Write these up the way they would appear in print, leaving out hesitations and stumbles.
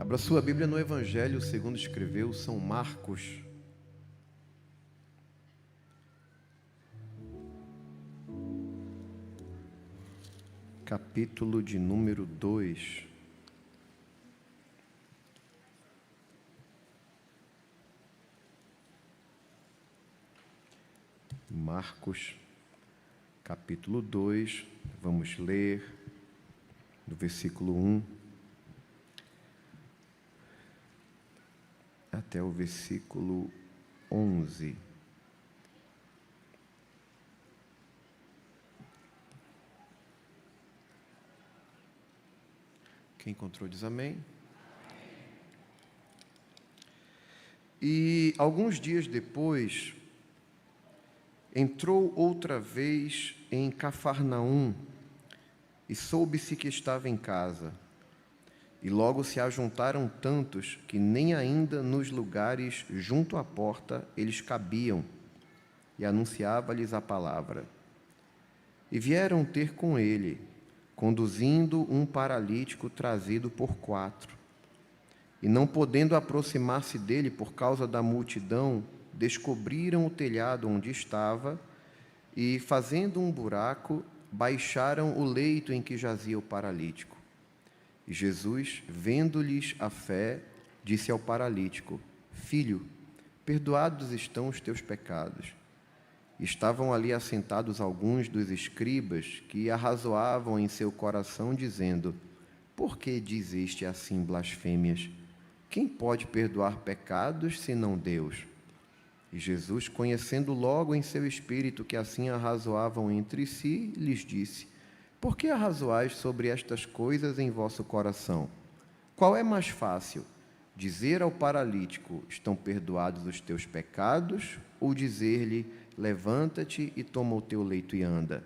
Abra sua Bíblia no Evangelho segundo escreveu São Marcos. Capítulo de número 2. Marcos, capítulo 2, vamos ler do versículo 1 até o versículo 11. Quem encontrou diz amém. E alguns dias depois, entrou outra vez em Cafarnaum e soube-se que estava em casa. E logo se ajuntaram tantos que nem ainda nos lugares junto à porta eles cabiam, e anunciava-lhes a palavra. E vieram ter com ele, conduzindo um paralítico trazido por 4. E não podendo aproximar-se dele por causa da multidão, descobriram o telhado onde estava e, fazendo um buraco, baixaram o leito em que jazia o paralítico. E Jesus, vendo-lhes a fé, disse ao paralítico: Filho, perdoados estão os teus pecados. Estavam ali assentados alguns dos escribas que arrazoavam em seu coração, dizendo: Por que dizeste assim blasfêmias? Quem pode perdoar pecados, senão Deus? E Jesus, conhecendo logo em seu espírito que assim arrazoavam entre si, lhes disse: Por que arrazoais sobre estas coisas em vosso coração? Qual é mais fácil, dizer ao paralítico: Estão perdoados os teus pecados, ou dizer-lhe: Levanta-te e toma o teu leito e anda?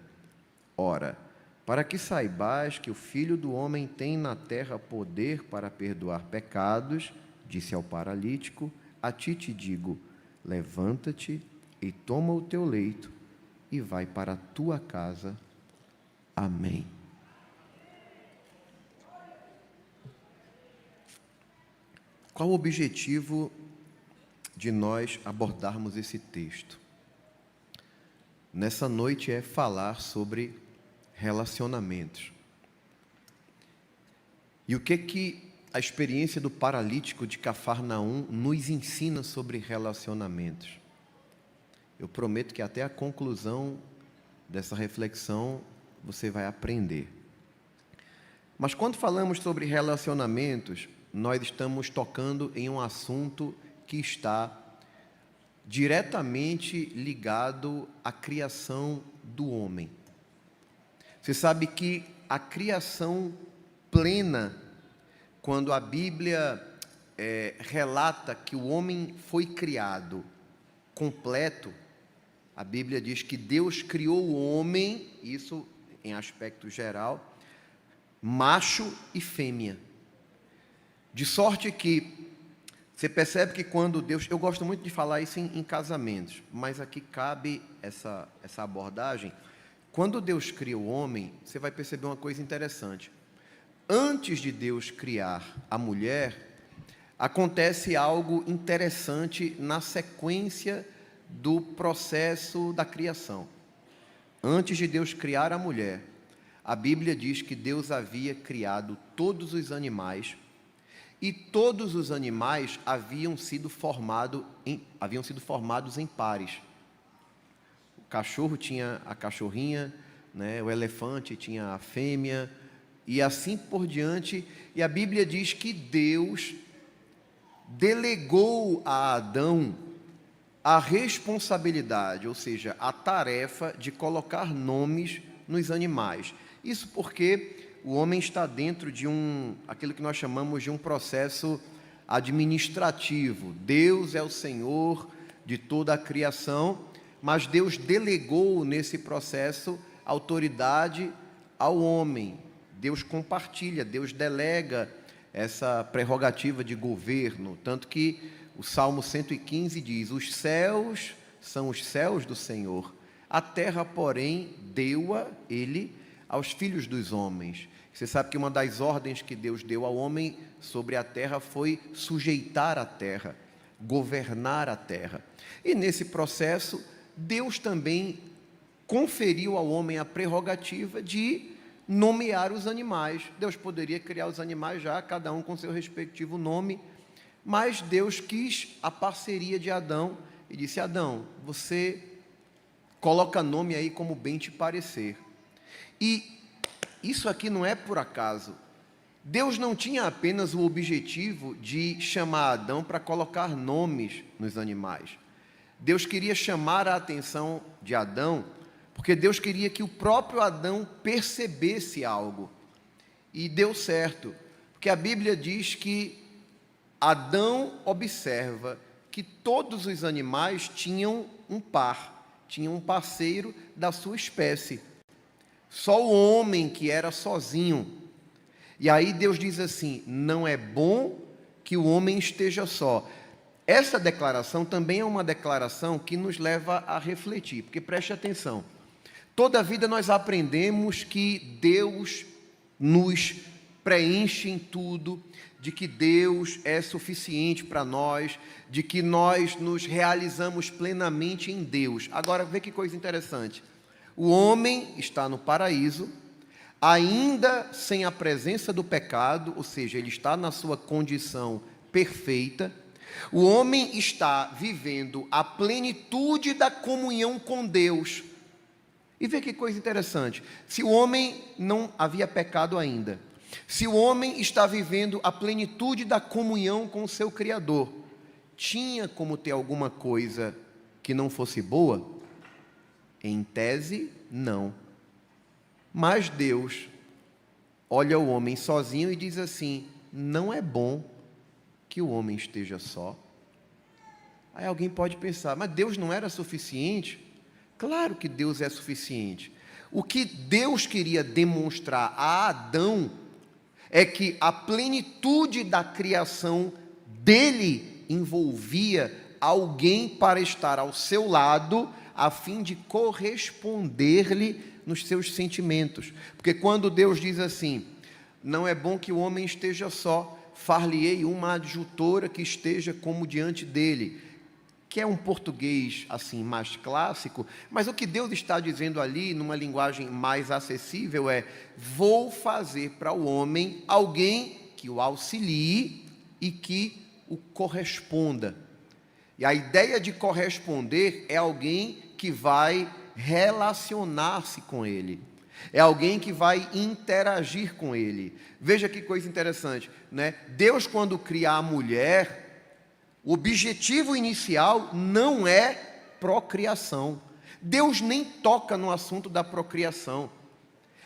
Ora, para que saibais que o Filho do Homem tem na terra poder para perdoar pecados, disse ao paralítico: A ti te digo, levanta-te e toma o teu leito e vai para a tua casa. Amém. Qual o objetivo de nós abordarmos esse texto? Nessa noite é falar sobre relacionamentos. E o que a experiência do paralítico de Cafarnaum nos ensina sobre relacionamentos? Eu prometo que até a conclusão dessa reflexão você vai aprender. Mas quando falamos sobre relacionamentos, nós estamos tocando em um assunto que está diretamente ligado à criação do homem. Você sabe que a criação plena, quando a Bíblia relata que o homem foi criado completo, a Bíblia diz que Deus criou o homem, isso em aspecto geral, macho e fêmea. De sorte que você percebe que quando Deus... Eu gosto muito de falar isso em casamentos, mas aqui cabe essa abordagem. Quando Deus cria o homem, você vai perceber uma coisa interessante. Antes de Deus criar a mulher, acontece algo interessante na sequência do processo da criação. Antes de Deus criar a mulher, a Bíblia diz que Deus havia criado todos os animais, e todos os animais haviam sido formados em pares. O cachorro tinha a cachorrinha, né? O elefante tinha a fêmea, e assim por diante. E a Bíblia diz que Deus delegou a Adão a responsabilidade, ou seja, a tarefa de colocar nomes nos animais. Isso porque o homem está dentro de aquilo que nós chamamos de um processo administrativo. Deus é o Senhor de toda a criação, mas Deus delegou nesse processo autoridade ao homem. Deus compartilha, Deus delega essa prerrogativa de governo, tanto que o Salmo 115 diz: os céus são os céus do Senhor, a terra, porém, deu-a ele aos filhos dos homens. Você sabe que uma das ordens que Deus deu ao homem sobre a terra foi sujeitar a terra, governar a terra. E nesse processo, Deus também conferiu ao homem a prerrogativa de nomear os animais. Deus poderia criar os animais já, cada um com seu respectivo nome, mas Deus quis a parceria de Adão e disse: Adão, você coloca nome aí como bem te parecer. E isso aqui não é por acaso. Deus não tinha apenas o objetivo de chamar Adão para colocar nomes nos animais. Deus queria chamar a atenção de Adão, porque Deus queria que o próprio Adão percebesse algo. E deu certo, porque a Bíblia diz que Adão observa que todos os animais tinham um par, tinham um parceiro da sua espécie. Só o homem que era sozinho. E aí Deus diz assim: não é bom que o homem esteja só. Essa declaração também é uma declaração que nos leva a refletir, porque preste atenção. Toda a vida nós aprendemos que Deus nos preenche em tudo, de que Deus é suficiente para nós, de que nós nos realizamos plenamente em Deus. Agora, vê que coisa interessante. O homem está no paraíso, ainda sem a presença do pecado, ou seja, ele está na sua condição perfeita. O homem está vivendo a plenitude da comunhão com Deus. E vê que coisa interessante. Se o homem não havia pecado ainda, se o homem está vivendo a plenitude da comunhão com o seu Criador, tinha como ter alguma coisa que não fosse boa? Em tese, não. Mas Deus olha o homem sozinho e diz assim: não é bom que o homem esteja só. Aí alguém pode pensar: mas Deus não era suficiente? Claro que Deus é suficiente. O que Deus queria demonstrar a Adão é que a plenitude da criação dele envolvia alguém para estar ao seu lado, a fim de corresponder-lhe nos seus sentimentos. Porque quando Deus diz assim: não é bom que o homem esteja só, far-lhe-ei uma adjutora que esteja como diante dele, que é um português assim mais clássico, mas o que Deus está dizendo ali, numa linguagem mais acessível, é: vou fazer para o homem alguém que o auxilie e que o corresponda. E a ideia de corresponder é alguém que vai relacionar-se com ele, é alguém que vai interagir com ele. Veja que coisa interessante, né? Deus, quando cria a mulher, o objetivo inicial não é procriação. Deus nem toca no assunto da procriação.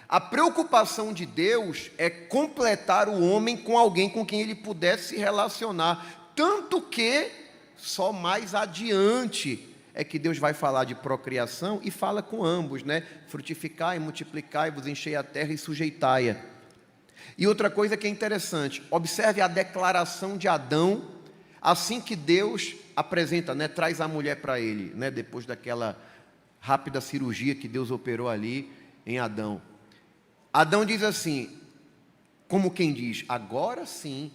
A preocupação de Deus é completar o homem com alguém com quem ele pudesse se relacionar. Tanto que, só mais adiante, é que Deus vai falar de procriação e fala com ambos, né? Frutificai, multiplicai, vos enchei a terra e sujeitai-a. E outra coisa que é interessante, observe a declaração de Adão, assim que Deus apresenta, né, traz a mulher para ele, né, depois daquela rápida cirurgia que Deus operou ali em Adão. Adão diz assim, como quem diz: agora sim,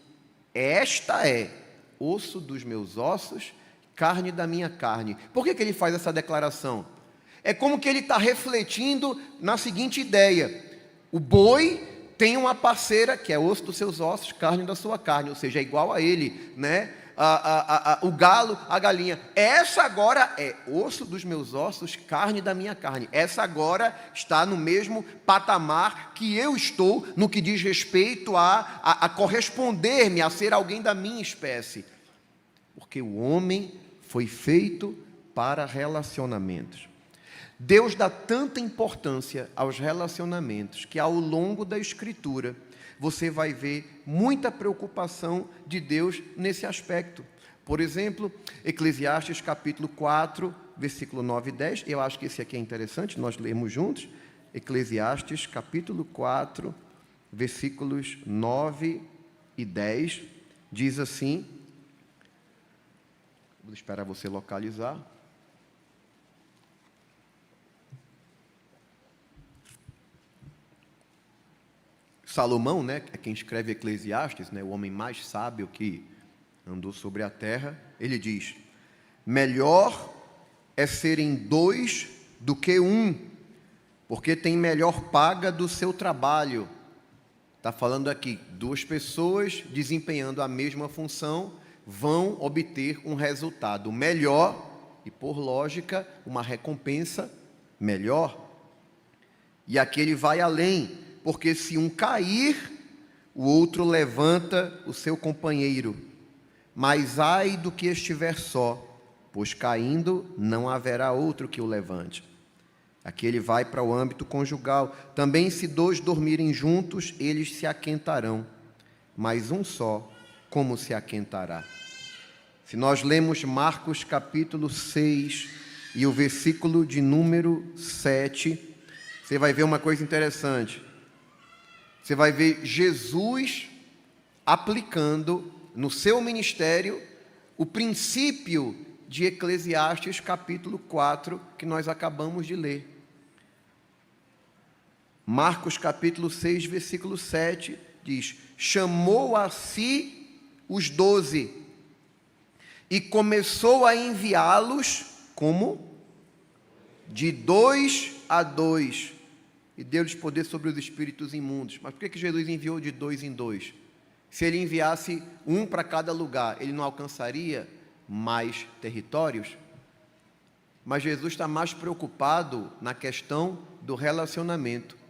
esta é osso dos meus ossos, carne da minha carne. Por que ele faz essa declaração? É como que ele está refletindo na seguinte ideia: o boi tem uma parceira que é osso dos seus ossos, carne da sua carne, ou seja, é igual a ele, né? O galo, a galinha. Essa agora é osso dos meus ossos, carne da minha carne. Essa agora está no mesmo patamar que eu estou no que diz respeito a corresponder-me, a ser alguém da minha espécie. Porque o homem foi feito para relacionamentos. Deus dá tanta importância aos relacionamentos que ao longo da Escritura você vai ver muita preocupação de Deus nesse aspecto. Por exemplo, Eclesiastes capítulo 4, versículo 9 e 10. Eu acho que esse aqui é interessante, nós lemos juntos. Eclesiastes capítulo 4, versículos 9 e 10. Diz assim, vou esperar você localizar. Salomão, né, é quem escreve Eclesiastes, né, o homem mais sábio que andou sobre a terra, ele diz: melhor é serem dois do que um, porque tem melhor paga do seu trabalho. Está falando aqui, duas pessoas desempenhando a mesma função vão obter um resultado melhor e, por lógica, uma recompensa melhor. E aqui ele vai além, porque se um cair, o outro levanta o seu companheiro. Mas ai do que estiver só, pois caindo não haverá outro que o levante. Aqui ele vai para o âmbito conjugal. Também se dois dormirem juntos, eles se aquentarão. Mas um só, como se aquentará? Se nós lemos Marcos capítulo 6 e o versículo de número 7, você vai ver uma coisa interessante. Você vai ver Jesus aplicando no seu ministério o princípio de Eclesiastes capítulo 4, que nós acabamos de ler. Marcos capítulo 6, versículo 7, diz: chamou a si os 12 e começou a enviá-los como? De 2 a 2, e deu-lhes poder sobre os espíritos imundos. Mas por que Jesus enviou de 2 em 2? Se ele enviasse um para cada lugar, ele não alcançaria mais territórios? Mas Jesus está mais preocupado na questão do relacionamento.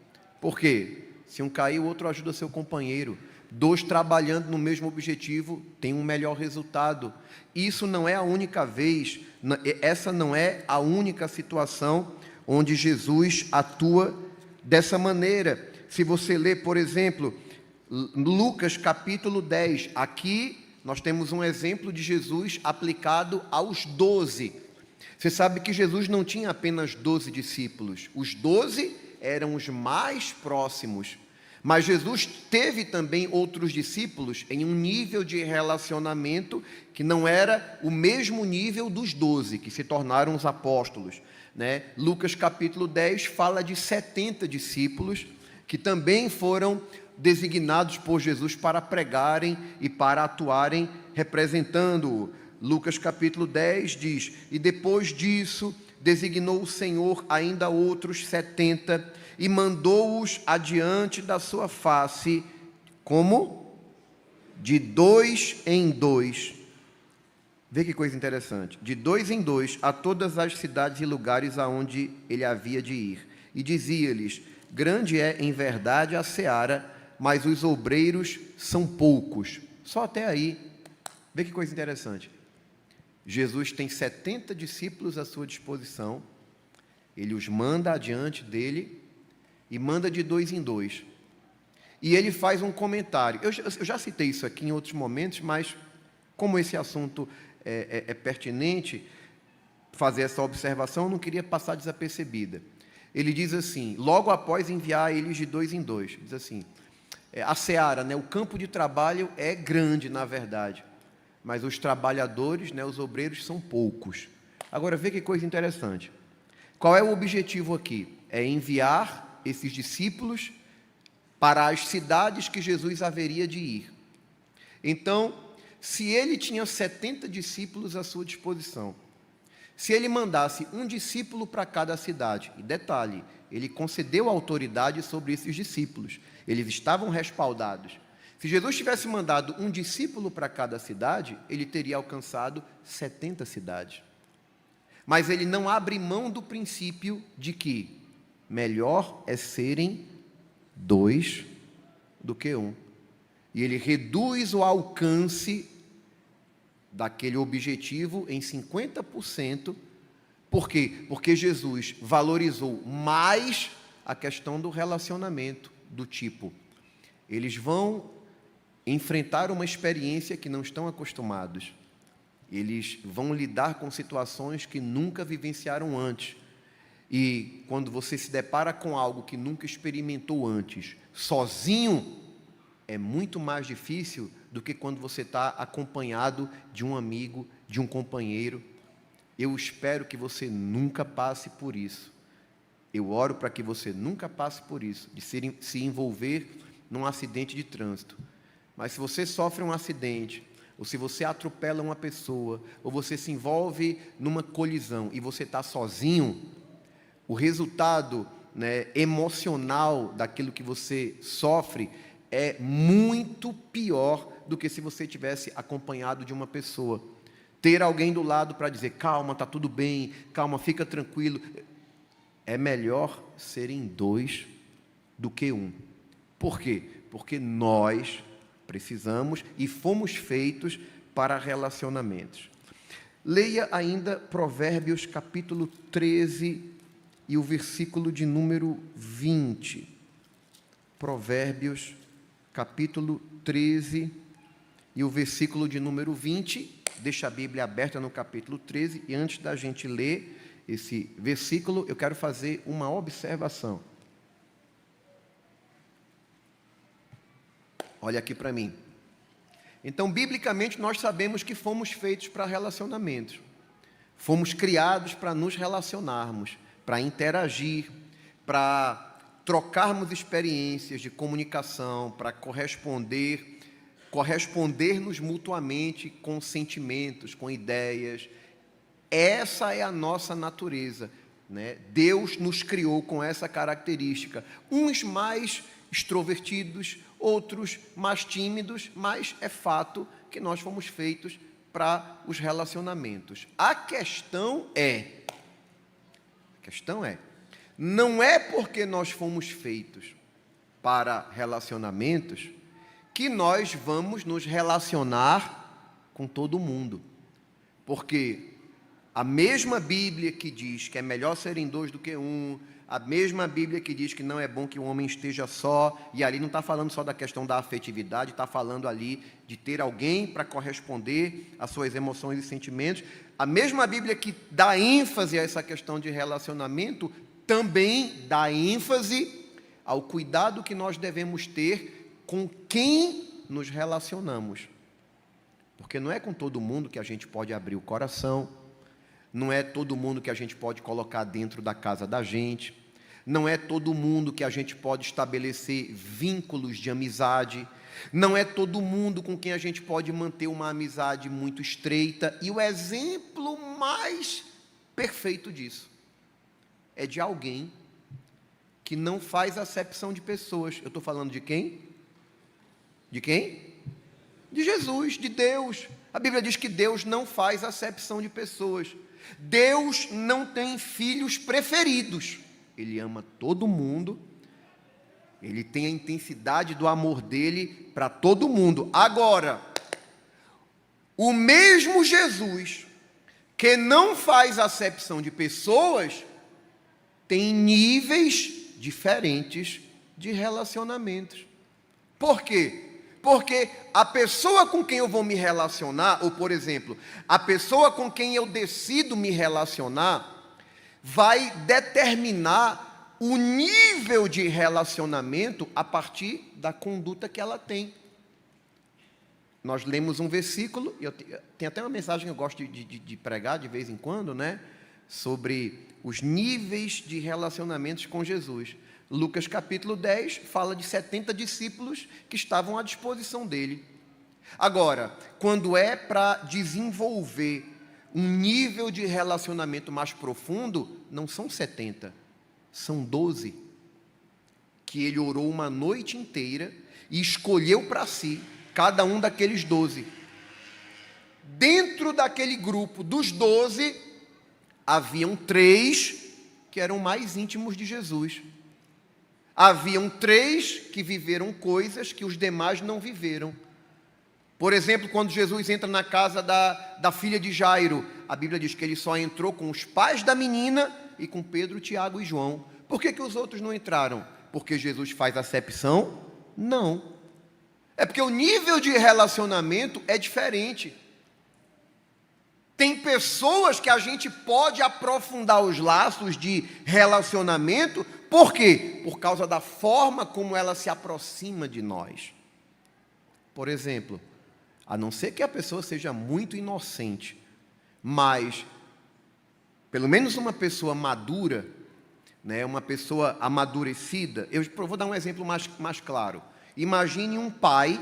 Por quê? Se um cair, o outro ajuda seu companheiro. Dois trabalhando no mesmo objetivo tem um melhor resultado. Isso não é a única vez, essa não é a única situação onde Jesus atua dessa maneira. Se você ler, por exemplo, Lucas capítulo 10, aqui nós temos um exemplo de Jesus aplicado aos 12. Você sabe que Jesus não tinha apenas 12 discípulos, os 12 eram os mais próximos, mas Jesus teve também outros discípulos em um nível de relacionamento que não era o mesmo nível dos 12, que se tornaram os apóstolos, né? Lucas capítulo 10 fala de 70 discípulos que também foram designados por Jesus para pregarem e para atuarem representando-o. Lucas capítulo 10 diz: e depois disso designou o Senhor ainda outros 70 e mandou-os adiante da sua face, como? De 2 em 2. Vê que coisa interessante. De 2 em 2 a todas as cidades e lugares aonde ele havia de ir. E dizia-lhes: grande é em verdade a seara, mas os obreiros são poucos. Só até aí. Vê que coisa interessante. Jesus tem 70 discípulos à sua disposição, ele os manda adiante dele e manda de 2 em 2. E ele faz um comentário. Eu já citei isso aqui em outros momentos, mas como esse assunto é pertinente, fazer essa observação, eu não queria passar desapercebida. Ele diz assim, logo após enviar eles de 2 em 2, diz assim: a seara, né, o campo de trabalho é grande, na verdade, mas os trabalhadores, né, os obreiros, são poucos. Agora, vê que coisa interessante. Qual é o objetivo aqui? É enviar esses discípulos para as cidades que Jesus haveria de ir. Então, se ele tinha 70 discípulos à sua disposição, se ele mandasse um discípulo para cada cidade, e detalhe, ele concedeu autoridade sobre esses discípulos, eles estavam respaldados. Se Jesus tivesse mandado um discípulo para cada cidade, ele teria alcançado 70 cidades. Mas ele não abre mão do princípio de que melhor é serem 2 do que 1. E ele reduz o alcance daquele objetivo em 50%. Por quê? Porque Jesus valorizou mais a questão do relacionamento, do tipo, eles vão enfrentar uma experiência que não estão acostumados. Eles vão lidar com situações que nunca vivenciaram antes. E quando você se depara com algo que nunca experimentou antes, sozinho, é muito mais difícil do que quando você está acompanhado de um amigo, de um companheiro. Eu espero que você nunca passe por isso. Eu oro para que você nunca passe por isso, de se envolver num acidente de trânsito. Mas se você sofre um acidente, ou se você atropela uma pessoa, ou você se envolve numa colisão e você está sozinho, o resultado, né, emocional daquilo que você sofre é muito pior do que se você tivesse acompanhado de uma pessoa. Ter alguém do lado para dizer, calma, está tudo bem, calma, fica tranquilo. É melhor serem dois do que um. Por quê? Porque nós precisamos e fomos feitos para relacionamentos. Leia ainda Provérbios capítulo 13 e o versículo de número 20. Provérbios capítulo 13 e o versículo de número 20. Deixa a Bíblia aberta no capítulo 13, e antes da gente ler esse versículo, eu quero fazer uma observação. Olha aqui para mim. Então, biblicamente, nós sabemos que fomos feitos para relacionamentos. Fomos criados para nos relacionarmos, para interagir, para trocarmos experiências de comunicação, para corresponder-nos mutuamente com sentimentos, com ideias. Essa é a nossa natureza, né? Deus nos criou com essa característica. Uns mais extrovertidos, outros mais tímidos, mas é fato que nós fomos feitos para os relacionamentos. A questão é, não é porque nós fomos feitos para relacionamentos que nós vamos nos relacionar com todo mundo. Porque a mesma Bíblia que diz que é melhor serem dois do que um, a mesma Bíblia que diz que não é bom que o homem esteja só, e ali não está falando só da questão da afetividade, está falando ali de ter alguém para corresponder às suas emoções e sentimentos. A mesma Bíblia que dá ênfase a essa questão de relacionamento, também dá ênfase ao cuidado que nós devemos ter com quem nos relacionamos. Porque não é com todo mundo que a gente pode abrir o coração, não é todo mundo que a gente pode colocar dentro da casa da gente, não é todo mundo que a gente pode estabelecer vínculos de amizade, não é todo mundo com quem a gente pode manter uma amizade muito estreita. E o exemplo mais perfeito disso é de alguém que não faz acepção de pessoas. Eu estou falando de quem? De quem? De Jesus, de Deus. A Bíblia diz que Deus não faz acepção de pessoas. Deus não tem filhos preferidos. Ele ama todo mundo. Ele tem a intensidade do amor dele para todo mundo. Agora, o mesmo Jesus que não faz acepção de pessoas tem níveis diferentes de relacionamentos. Por quê? Porque a pessoa com quem eu vou me relacionar, ou por exemplo, a pessoa com quem eu decido me relacionar, vai determinar o nível de relacionamento a partir da conduta que ela tem. Nós lemos um versículo, e tem até uma mensagem que eu gosto de pregar de vez em quando, né? Sobre os níveis de relacionamentos com Jesus. Lucas capítulo 10 fala de 70 discípulos que estavam à disposição dele. Agora, quando é para desenvolver um nível de relacionamento mais profundo, não são 70, são 12, que ele orou uma noite inteira e escolheu para si cada um daqueles 12. Dentro daquele grupo dos 12, haviam 3 que eram mais íntimos de Jesus. Haviam 3 que viveram coisas que os demais não viveram. Por exemplo, quando Jesus entra na casa da filha de Jairo, a Bíblia diz que ele só entrou com os pais da menina e com Pedro, Tiago e João. Por que os outros não entraram? Porque Jesus faz acepção? Não. É porque o nível de relacionamento é diferente. Tem pessoas que a gente pode aprofundar os laços de relacionamento. Por quê? Por causa da forma como ela se aproxima de nós. Por exemplo, a não ser que a pessoa seja muito inocente, mas pelo menos uma pessoa madura, né, uma pessoa amadurecida. Eu vou dar um exemplo mais claro. Imagine um pai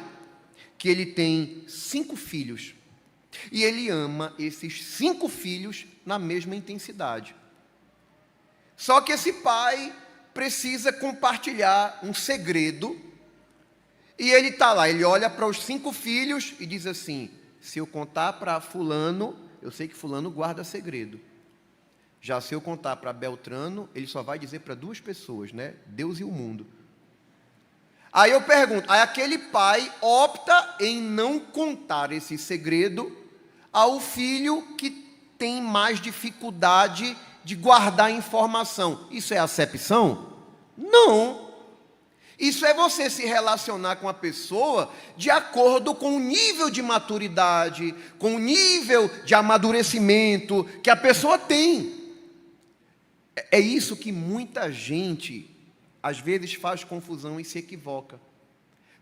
que ele tem 5 filhos e ele ama esses 5 filhos na mesma intensidade. Só que esse pai precisa compartilhar um segredo e ele está lá, ele olha para os 5 filhos e diz assim: se eu contar para fulano, eu sei que fulano guarda segredo. Já se eu contar para Beltrano, ele só vai dizer para 2 pessoas, né? Deus e o mundo. Aí eu pergunto, aí aquele pai opta em não contar esse segredo ao filho que tem mais dificuldade de guardar a informação. Isso é acepção? Não. Isso é você se relacionar com a pessoa de acordo com o nível de maturidade, com o nível de amadurecimento que a pessoa tem. É isso que muita gente, às vezes, faz confusão e se equivoca.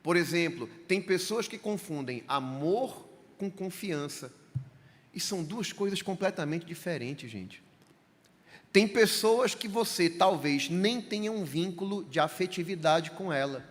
Por exemplo, tem pessoas que confundem amor com confiança. E são 2 coisas completamente diferentes, gente. Tem pessoas que você talvez nem tenha um vínculo de afetividade com ela,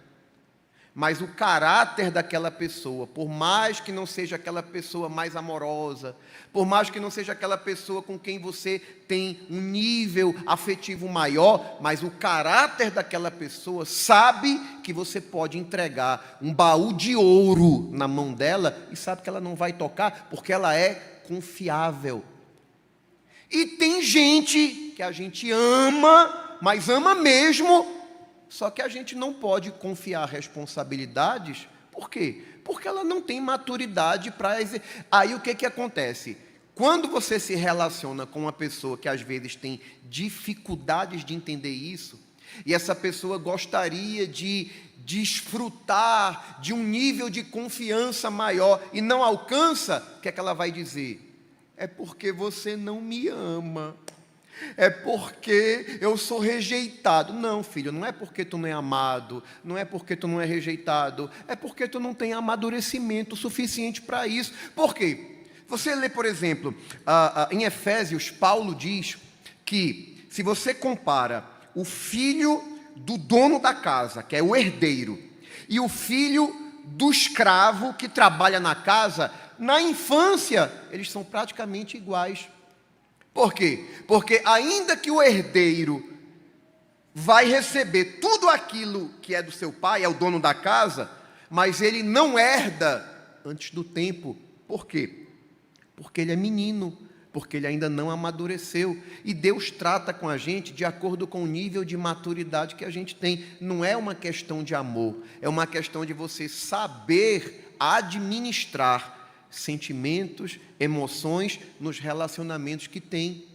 mas o caráter daquela pessoa, por mais que não seja aquela pessoa mais amorosa, por mais que não seja aquela pessoa com quem você tem um nível afetivo maior, mas o caráter daquela pessoa sabe que você pode entregar um baú de ouro na mão dela e sabe que ela não vai tocar porque ela é confiável. E tem gente que a gente ama, mas ama mesmo, só que a gente não pode confiar responsabilidades. Por quê? Porque ela não tem maturidade para exercer. Aí o que acontece? Quando você se relaciona com uma pessoa que às vezes tem dificuldades de entender isso, e essa pessoa gostaria de desfrutar de um nível de confiança maior e não alcança, o que é que ela vai dizer? É porque você não me ama. É porque eu sou rejeitado. Não, filho, não é porque tu não é amado, não é porque tu não é rejeitado, é porque tu não tem amadurecimento suficiente para isso. Por quê? Você lê, por exemplo, em Efésios, Paulo diz que se você compara o filho do dono da casa, que é o herdeiro, e o filho do escravo que trabalha na casa, na infância, eles são praticamente iguais. Por quê? Porque ainda que o herdeiro vai receber tudo aquilo que é do seu pai, é o dono da casa, mas ele não herda antes do tempo. Por quê? Porque ele é menino, porque ele ainda não amadureceu. E Deus trata com a gente de acordo com o nível de maturidade que a gente tem. Não é uma questão de amor, é uma questão de você saber administrar sentimentos, emoções nos relacionamentos que tem.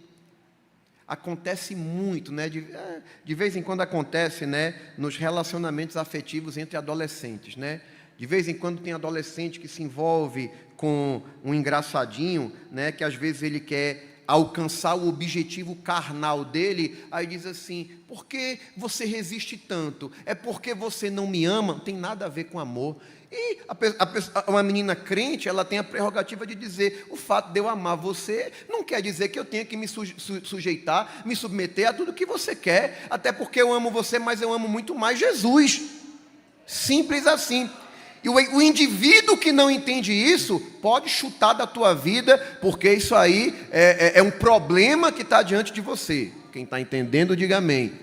Acontece muito, né? De vez em quando acontece, né? Nos relacionamentos afetivos entre adolescentes, né? De vez em quando tem adolescente que se envolve com um engraçadinho, né? Que às vezes ele quer alcançar o objetivo carnal dele, aí diz assim: por que você resiste tanto? É porque você não me ama? Não tem nada a ver com amor. E uma menina crente, ela tem a prerrogativa de dizer: o fato de eu amar você não quer dizer que eu tenha que me sujeitar, me submeter a tudo que você quer, até porque eu amo você, mas eu amo muito mais Jesus. Simples assim. E o indivíduo que não entende isso, pode chutar da tua vida, porque isso aí é um problema que está diante de você. Quem está entendendo, diga amém.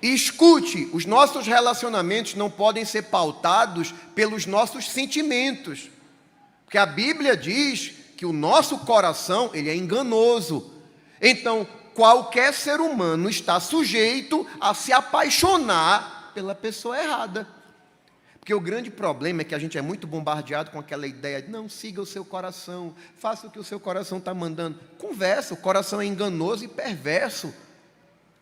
E escute, os nossos relacionamentos não podem ser pautados pelos nossos sentimentos. Porque a Bíblia diz que o nosso coração, ele é enganoso. Então, qualquer ser humano está sujeito a se apaixonar pela pessoa errada. Porque o grande problema é que a gente é muito bombardeado com aquela ideia de: não, siga o seu coração, faça o que o seu coração está mandando. Conversa, o coração é enganoso e perverso.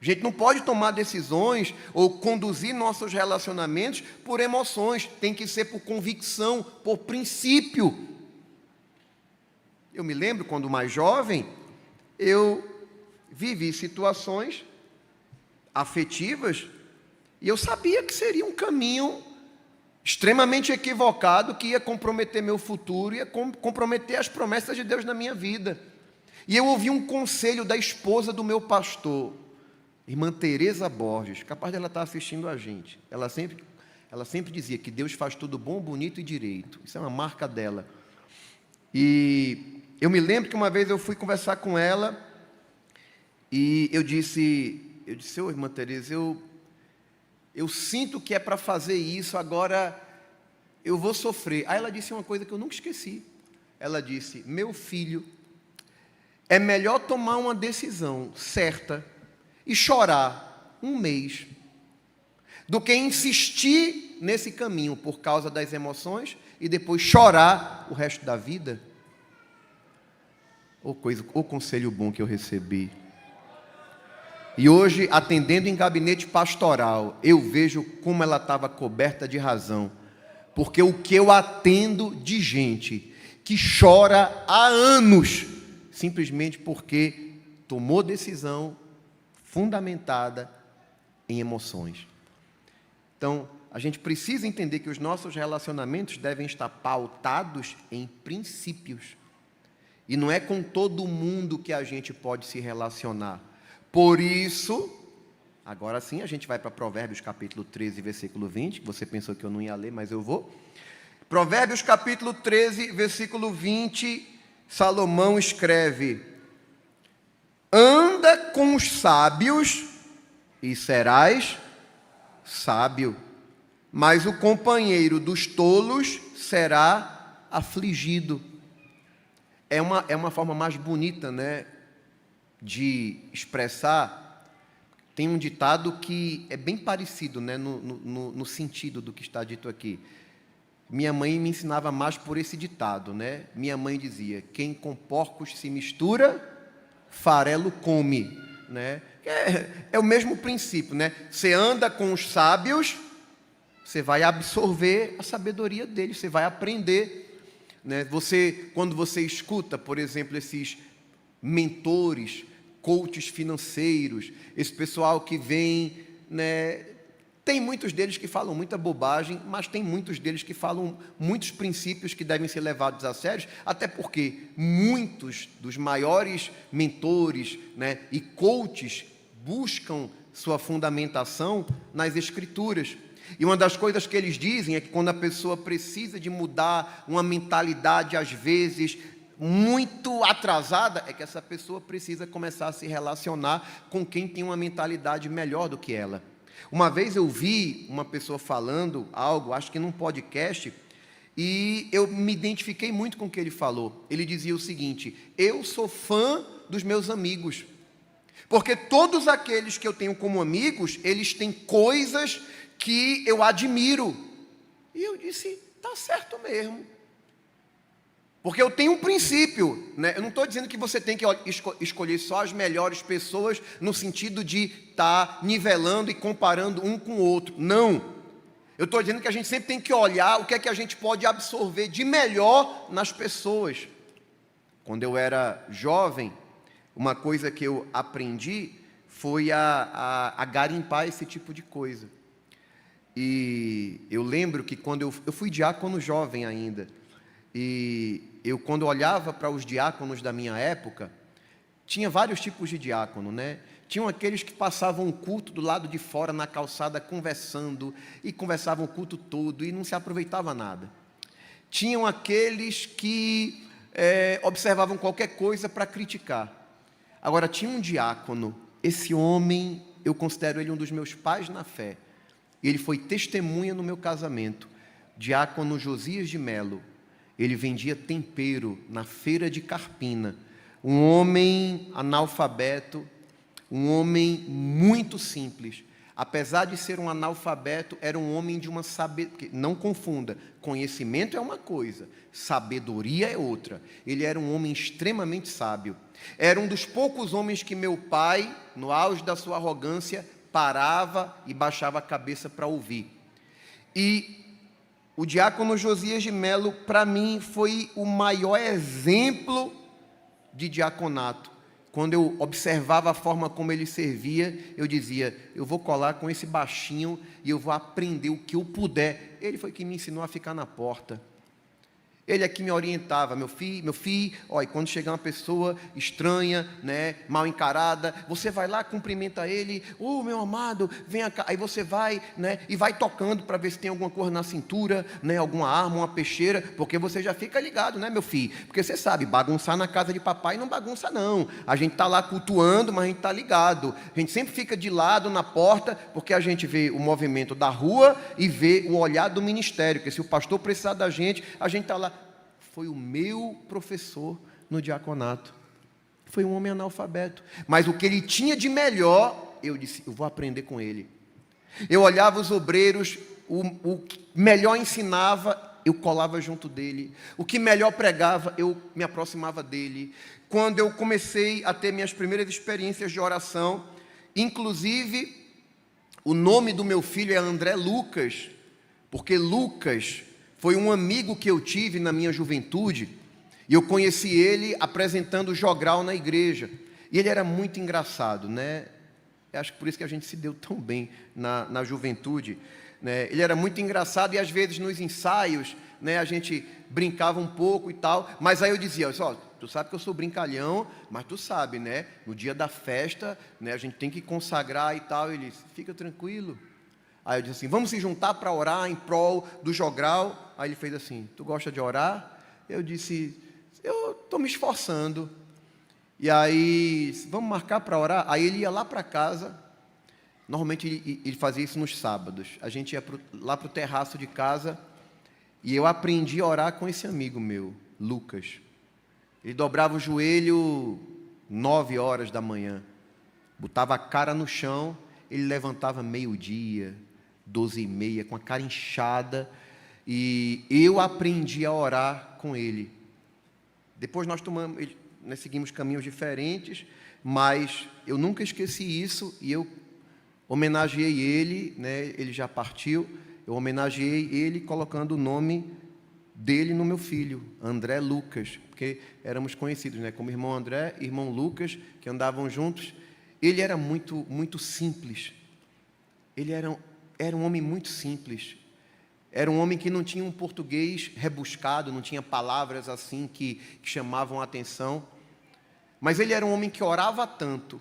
A gente não pode tomar decisões ou conduzir nossos relacionamentos por emoções, tem que ser por convicção, por princípio. Eu me lembro, quando mais jovem, eu vivi situações afetivas e eu sabia que seria um caminho extremamente equivocado, que ia comprometer meu futuro, ia comprometer as promessas de Deus na minha vida. E eu ouvi um conselho da esposa do meu pastor, irmã Teresa Borges, capaz dela estar assistindo a gente. Ela sempre Ela sempre dizia que Deus faz tudo bom, bonito e direito. Isso é uma marca dela. E eu me lembro que uma vez eu fui conversar com ela e eu disse, ô irmã Tereza, eu sinto que é para fazer isso, agora eu vou sofrer. Aí ela disse uma coisa que eu nunca esqueci. Ela disse, meu filho, é melhor tomar uma decisão certa e chorar um mês do que insistir nesse caminho por causa das emoções e depois chorar o resto da vida. O conselho bom que eu recebi. E hoje, atendendo em gabinete pastoral, eu vejo como ela estava coberta de razão. Porque o que eu atendo de gente que chora há anos, simplesmente porque tomou decisão fundamentada em emoções. Então, a gente precisa entender que os nossos relacionamentos devem estar pautados em princípios. E não é com todo mundo que a gente pode se relacionar. Por isso, agora sim, a gente vai para Provérbios capítulo 13, versículo 20, que você pensou que eu não ia ler, mas eu vou. Provérbios capítulo 13, versículo 20, Salomão escreve: anda com os sábios e serás sábio, mas o companheiro dos tolos será afligido. É uma forma mais bonita, né, de expressar. Tem um ditado que é bem parecido, né, no sentido do que está dito aqui. Minha mãe me ensinava mais por esse ditado, né? Minha mãe dizia, quem com porcos se mistura, farelo come, né? É o mesmo princípio, né? Você anda com os sábios, você vai absorver a sabedoria deles, você vai aprender, né? Quando você escuta, por exemplo, esses mentores, coaches financeiros, esse pessoal que vem, né? Tem muitos deles que falam muita bobagem, mas tem muitos deles que falam muitos princípios que devem ser levados a sério, até porque muitos dos maiores mentores, né, e coaches buscam sua fundamentação nas Escrituras. E uma das coisas que eles dizem é que quando a pessoa precisa de mudar uma mentalidade, às vezes muito atrasada, é que essa pessoa precisa começar a se relacionar com quem tem uma mentalidade melhor do que ela. Uma vez eu vi uma pessoa falando algo, acho que num podcast, e eu me identifiquei muito com o que ele falou. Ele dizia o seguinte: eu sou fã dos meus amigos, porque todos aqueles que eu tenho como amigos, eles têm coisas que eu admiro. E eu disse, tá certo mesmo. Porque eu tenho um princípio, né? Eu não estou dizendo que você tem que escolher só as melhores pessoas no sentido de estar nivelando e comparando um com o outro. Não. Eu estou dizendo que a gente sempre tem que olhar o que é que a gente pode absorver de melhor nas pessoas. Quando eu era jovem, uma coisa que eu aprendi foi a garimpar esse tipo de coisa. E eu lembro que quando eu fui diácono jovem ainda, e eu, quando olhava para os diáconos da minha época, tinha vários tipos de diácono, né? Tinham aqueles que passavam o culto do lado de fora na calçada conversando, e conversavam o culto todo, e não se aproveitava nada. Tinham aqueles que observavam qualquer coisa para criticar. Agora, tinha um diácono, esse homem, eu considero ele um dos meus pais na fé, ele foi testemunha no meu casamento, diácono Josias de Melo. Ele vendia tempero na feira de Carpina. Um homem analfabeto, um homem muito simples. Apesar de ser um analfabeto, era um homem de uma sabedoria. Não confunda, conhecimento é uma coisa, sabedoria é outra. Ele era um homem extremamente sábio. Era um dos poucos homens que meu pai, no auge da sua arrogância, parava e baixava a cabeça para ouvir. E o diácono Josias de Melo, para mim, foi o maior exemplo de diaconato. Quando eu observava a forma como ele servia, eu dizia, eu vou colar com esse baixinho e eu vou aprender o que eu puder. Ele foi quem me ensinou a ficar na porta. Ele é que me orientava, meu filho, ó, e quando chegar uma pessoa estranha, né, mal encarada, você vai lá, cumprimenta ele, meu amado, venha cá. Aí você vai, né, e vai tocando para ver se tem alguma coisa na cintura, né, alguma arma, uma peixeira, porque você já fica ligado, né, meu filho? Porque você sabe, bagunçar na casa de papai não bagunça não. A gente está lá cultuando, mas a gente está ligado. A gente sempre fica de lado na porta, porque a gente vê o movimento da rua e vê o olhar do ministério, que se o pastor precisar da gente está lá. Foi o meu professor no diaconato. Foi um homem analfabeto. Mas o que ele tinha de melhor, eu disse, eu vou aprender com ele. Eu olhava os obreiros, o que melhor ensinava, eu colava junto dele. O que melhor pregava, eu me aproximava dele. Quando eu comecei a ter minhas primeiras experiências de oração, inclusive, o nome do meu filho é André Lucas, porque Lucas foi um amigo que eu tive na minha juventude, e eu conheci ele apresentando jogral na igreja. E ele era muito engraçado, né? Eu acho que por isso que a gente se deu tão bem na juventude, né? Ele era muito engraçado e às vezes nos ensaios, né, a gente brincava um pouco e tal, mas aí eu dizia, ó, tu sabe que eu sou brincalhão, mas tu sabe, né? No dia da festa, né, a gente tem que consagrar e tal. Ele disse, fica tranquilo. Aí eu disse assim, vamos se juntar para orar em prol do jogral. Aí ele fez assim, tu gosta de orar? Eu disse, eu estou me esforçando. E aí, vamos marcar para orar? Aí ele ia lá para casa, normalmente ele fazia isso nos sábados. A gente ia lá para o terraço de casa, e eu aprendi a orar com esse amigo meu, Lucas. Ele dobrava o joelho 9 horas da manhã, botava a cara no chão, ele levantava 12h30, 12h30, com a cara inchada, e eu aprendi a orar com ele. Depois nós seguimos caminhos diferentes, mas eu nunca esqueci isso, e eu homenageei ele, né, ele já partiu, eu homenageei ele colocando o nome dele no meu filho, André Lucas, porque éramos conhecidos, né, como irmão André, irmão Lucas, que andavam juntos. Ele era muito, muito simples. Ele era um homem muito simples. Era um homem que não tinha um português rebuscado, não tinha palavras assim que chamavam a atenção. Mas ele era um homem que orava tanto,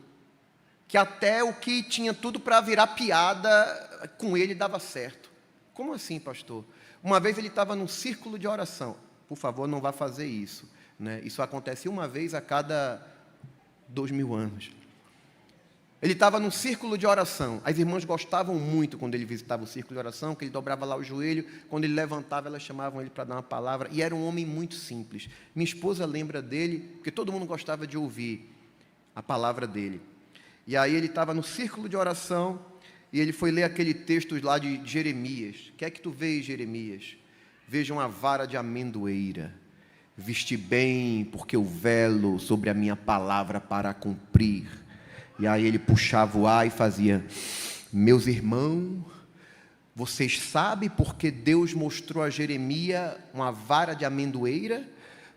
que até o que tinha tudo para virar piada, com ele dava certo. Como assim, pastor? Uma vez ele estava num círculo de oração. Por favor, não vá fazer isso, né? Isso acontece uma vez a cada 2000 anos. Ele estava num círculo de oração. As irmãs gostavam muito quando ele visitava o círculo de oração, que ele dobrava lá o joelho. Quando ele levantava, elas chamavam ele para dar uma palavra. E era um homem muito simples. Minha esposa lembra dele, porque todo mundo gostava de ouvir a palavra dele. E aí ele estava no círculo de oração, e ele foi ler aquele texto lá de Jeremias. O que é que tu vês, Jeremias? Veja uma vara de amendoeira. Vesti bem, porque eu velo sobre a minha palavra para cumprir. E aí ele puxava o ar e fazia, meus irmãos, vocês sabem porque Deus mostrou a Jeremias uma vara de amendoeira?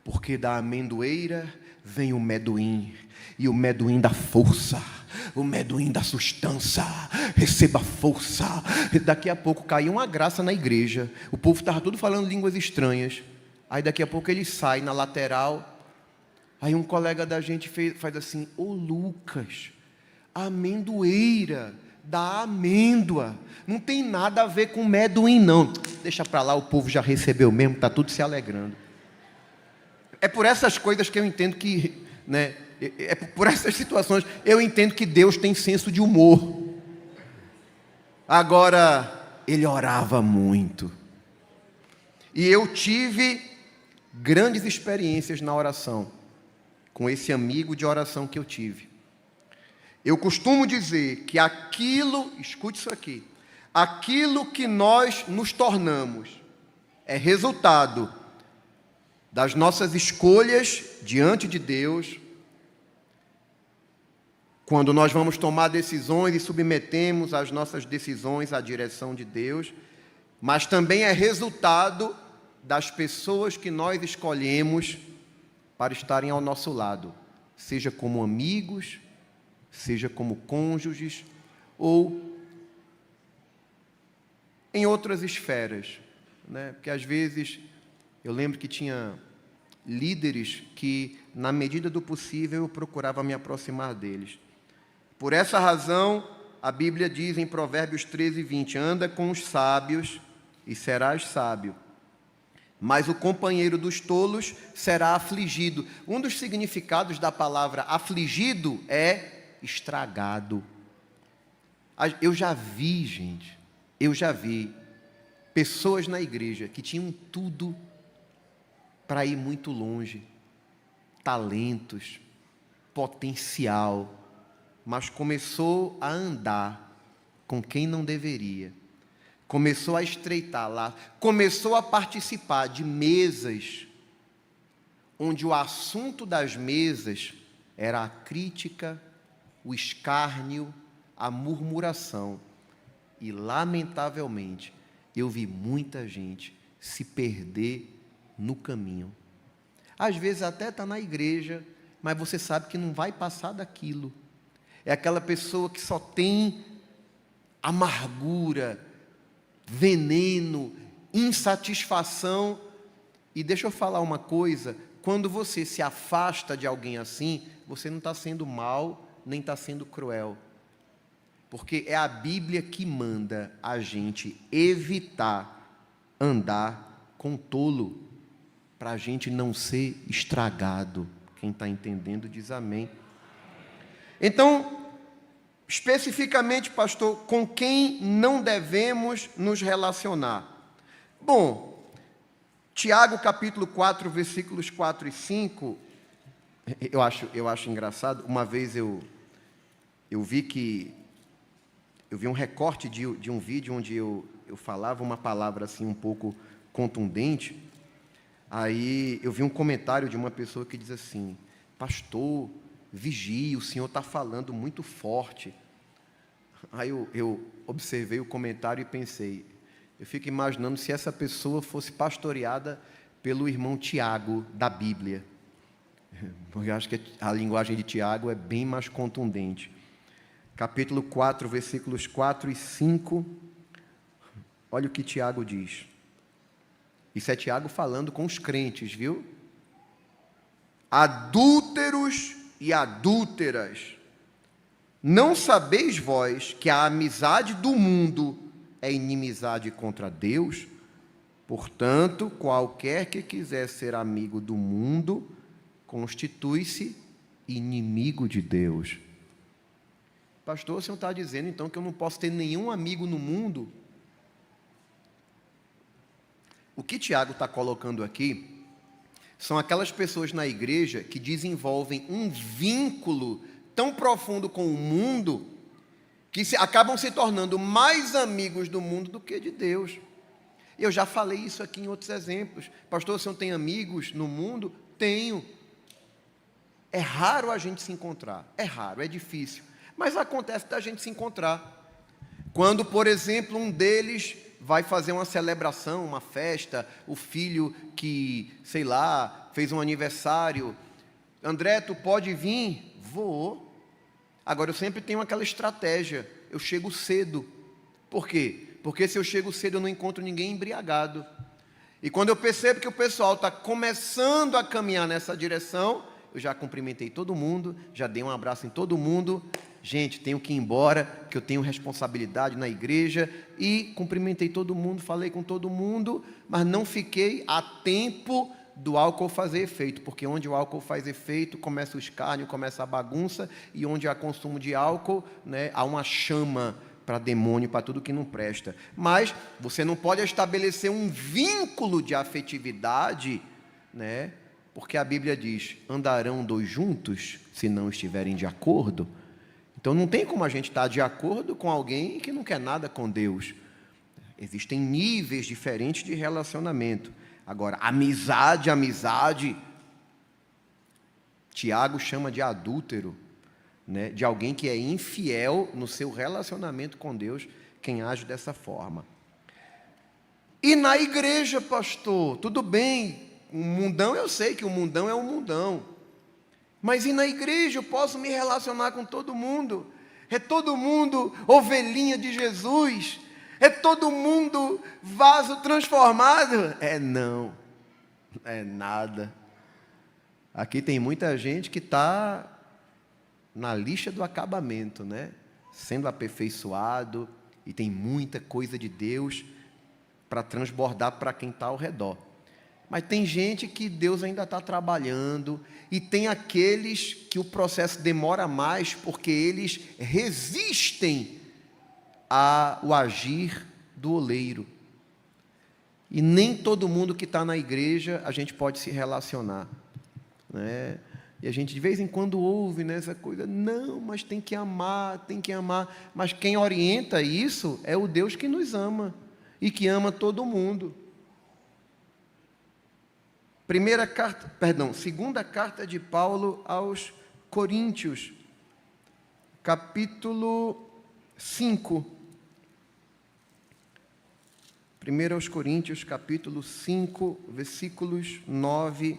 Porque da amendoeira vem o meduim, e o meduim dá força, o meduim dá sustância, receba força. E daqui a pouco caiu uma graça na igreja, o povo estava tudo falando línguas estranhas. Aí daqui a pouco ele sai na lateral, aí um colega da gente faz assim, ô Lucas, a amendoeira da amêndoa não tem nada a ver com meduim não, deixa para lá, o povo já recebeu mesmo, está tudo se alegrando. É por essas coisas que eu entendo que, né, é por essas situações eu entendo que Deus tem senso de humor. Agora, ele orava muito, e eu tive grandes experiências na oração com esse amigo de oração que eu tive. Eu costumo dizer que escute isso aqui, aquilo que nós nos tornamos é resultado das nossas escolhas diante de Deus, quando nós vamos tomar decisões e submetemos as nossas decisões à direção de Deus, mas também é resultado das pessoas que nós escolhemos para estarem ao nosso lado, seja como amigos, seja como cônjuges, ou em outras esferas, né? Porque às vezes Eu lembro que tinha líderes que, na medida do possível, eu procurava me aproximar deles. Por essa razão, a Bíblia diz em Provérbios 13:20, anda com os sábios e serás sábio, mas o companheiro dos tolos será afligido. Um dos significados da palavra afligido é estragado. Eu já vi pessoas na igreja que tinham tudo para ir muito longe, talentos, potencial, mas começou a andar com quem não deveria, começou a estreitar lá, começou a participar de mesas, onde o assunto das mesas era a crítica, o escárnio, a murmuração. E, lamentavelmente, eu vi muita gente se perder no caminho. Às vezes até está na igreja, mas você sabe que não vai passar daquilo. É aquela pessoa que só tem amargura, veneno, insatisfação. E deixa eu falar uma coisa, quando você se afasta de alguém assim, você não está sendo mal, nem está sendo cruel. Porque é a Bíblia que manda a gente evitar andar com tolo, para a gente não ser estragado. Quem está entendendo diz amém. Então, especificamente, pastor, com quem não devemos nos relacionar? Bom, Tiago capítulo 4, versículos 4 e 5, eu acho engraçado. Uma vez eu vi um recorte de um vídeo onde eu falava uma palavra assim um pouco contundente. Aí eu vi um comentário de uma pessoa que diz assim: pastor, vigie, o senhor está falando muito forte. Aí eu observei o comentário e pensei, eu fico imaginando se essa pessoa fosse pastoreada pelo irmão Tiago da Bíblia, porque eu acho que a linguagem de Tiago é bem mais contundente. Capítulo 4, versículos 4 e 5, olha o que Tiago diz. Isso é Tiago falando com os crentes, viu? Adúlteros e adúlteras, não sabeis vós que a amizade do mundo é inimizade contra Deus? Portanto, qualquer que quiser ser amigo do mundo, constitui-se inimigo de Deus. Pastor, o senhor está dizendo então que eu não posso ter nenhum amigo no mundo? O que Tiago está colocando aqui são aquelas pessoas na igreja que desenvolvem um vínculo tão profundo com o mundo que acabam se tornando mais amigos do mundo do que de Deus. Eu já falei isso aqui em outros exemplos. Pastor, o senhor tem amigos no mundo? Tenho. É raro a gente se encontrar. É raro, é difícil. Mas acontece da gente se encontrar. Quando, por exemplo, um deles vai fazer uma celebração, uma festa, o filho que, sei lá, fez um aniversário. André, tu pode vir? Vou. Agora, eu sempre tenho aquela estratégia. Eu chego cedo. Por quê? Porque se eu chego cedo, eu não encontro ninguém embriagado. E quando eu percebo que o pessoal está começando a caminhar nessa direção, eu já cumprimentei todo mundo, já dei um abraço em todo mundo. Gente, tenho que ir embora, que eu tenho responsabilidade na igreja. E cumprimentei todo mundo, falei com todo mundo, mas não fiquei a tempo do álcool fazer efeito, porque onde o álcool faz efeito, começa o escárnio, começa a bagunça, e onde há consumo de álcool, né, há uma chama para demônio, para tudo que não presta. Mas você não pode estabelecer um vínculo de afetividade, né, porque a Bíblia diz, andarão dois juntos, se não estiverem de acordo. Então não tem como a gente estar de acordo com alguém que não quer nada com Deus. Existem níveis diferentes de relacionamento. Agora, amizade, Tiago chama de adúltero, né? De alguém que é infiel no seu relacionamento com Deus, quem age dessa forma. E na igreja, pastor, tudo bem, o mundão, eu sei que o mundão é o mundão, mas e na igreja eu posso me relacionar com todo mundo? É todo mundo ovelhinha de Jesus? É todo mundo vaso transformado? Não. É nada. Aqui tem muita gente que está na lixa do acabamento, né? Sendo aperfeiçoado, e tem muita coisa de Deus para transbordar para quem está ao redor. Mas tem gente que Deus ainda está trabalhando, e tem aqueles que o processo demora mais, porque eles resistem ao agir do oleiro. E nem todo mundo que está na igreja a gente pode se relacionar, né? E a gente de vez em quando ouve, né, essa coisa, não, mas tem que amar, mas quem orienta isso é o Deus que nos ama, e que ama todo mundo. Segunda carta de Paulo aos Coríntios, capítulo 5. 1 aos Coríntios, capítulo 5, versículos 9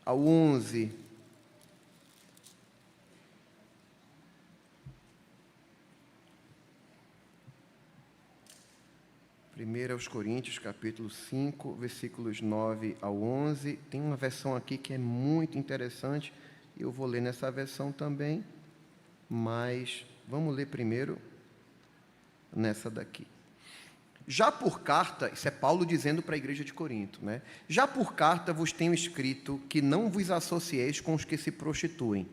ao 11. Primeiro aos Coríntios, capítulo 5, versículos 9 ao 11. Tem uma versão aqui que é muito interessante, e eu vou ler nessa versão também, mas vamos ler primeiro nessa daqui. Já por carta, isso é Paulo dizendo para a igreja de Corinto, né? Já por carta vos tenho escrito que não vos associeis com os que se prostituem.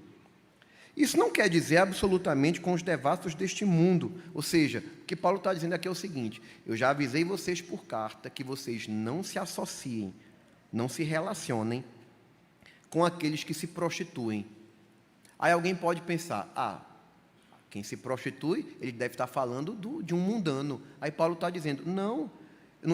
Isso não quer dizer absolutamente com os devassos deste mundo. Ou seja, o que Paulo está dizendo aqui é o seguinte: eu já avisei vocês por carta que vocês não se associem, não se relacionem com aqueles que se prostituem. Aí alguém pode pensar, quem se prostitui, ele deve estar falando de um mundano. Aí Paulo está dizendo, não,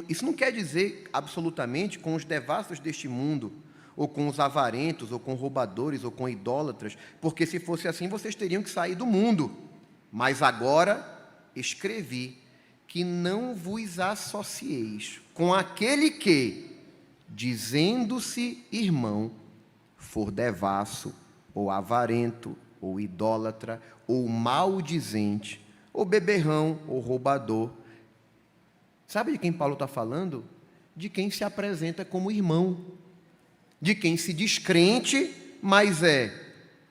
isso não quer dizer absolutamente com os devassos deste mundo, ou com os avarentos, ou com roubadores, ou com idólatras, porque se fosse assim, vocês teriam que sair do mundo. Mas agora escrevi que não vos associeis com aquele que, dizendo-se irmão, for devasso, ou avarento, ou idólatra, ou maldizente, ou beberrão, ou roubador. Sabe de quem Paulo está falando? De quem se apresenta como irmão, de quem se diz crente, mas é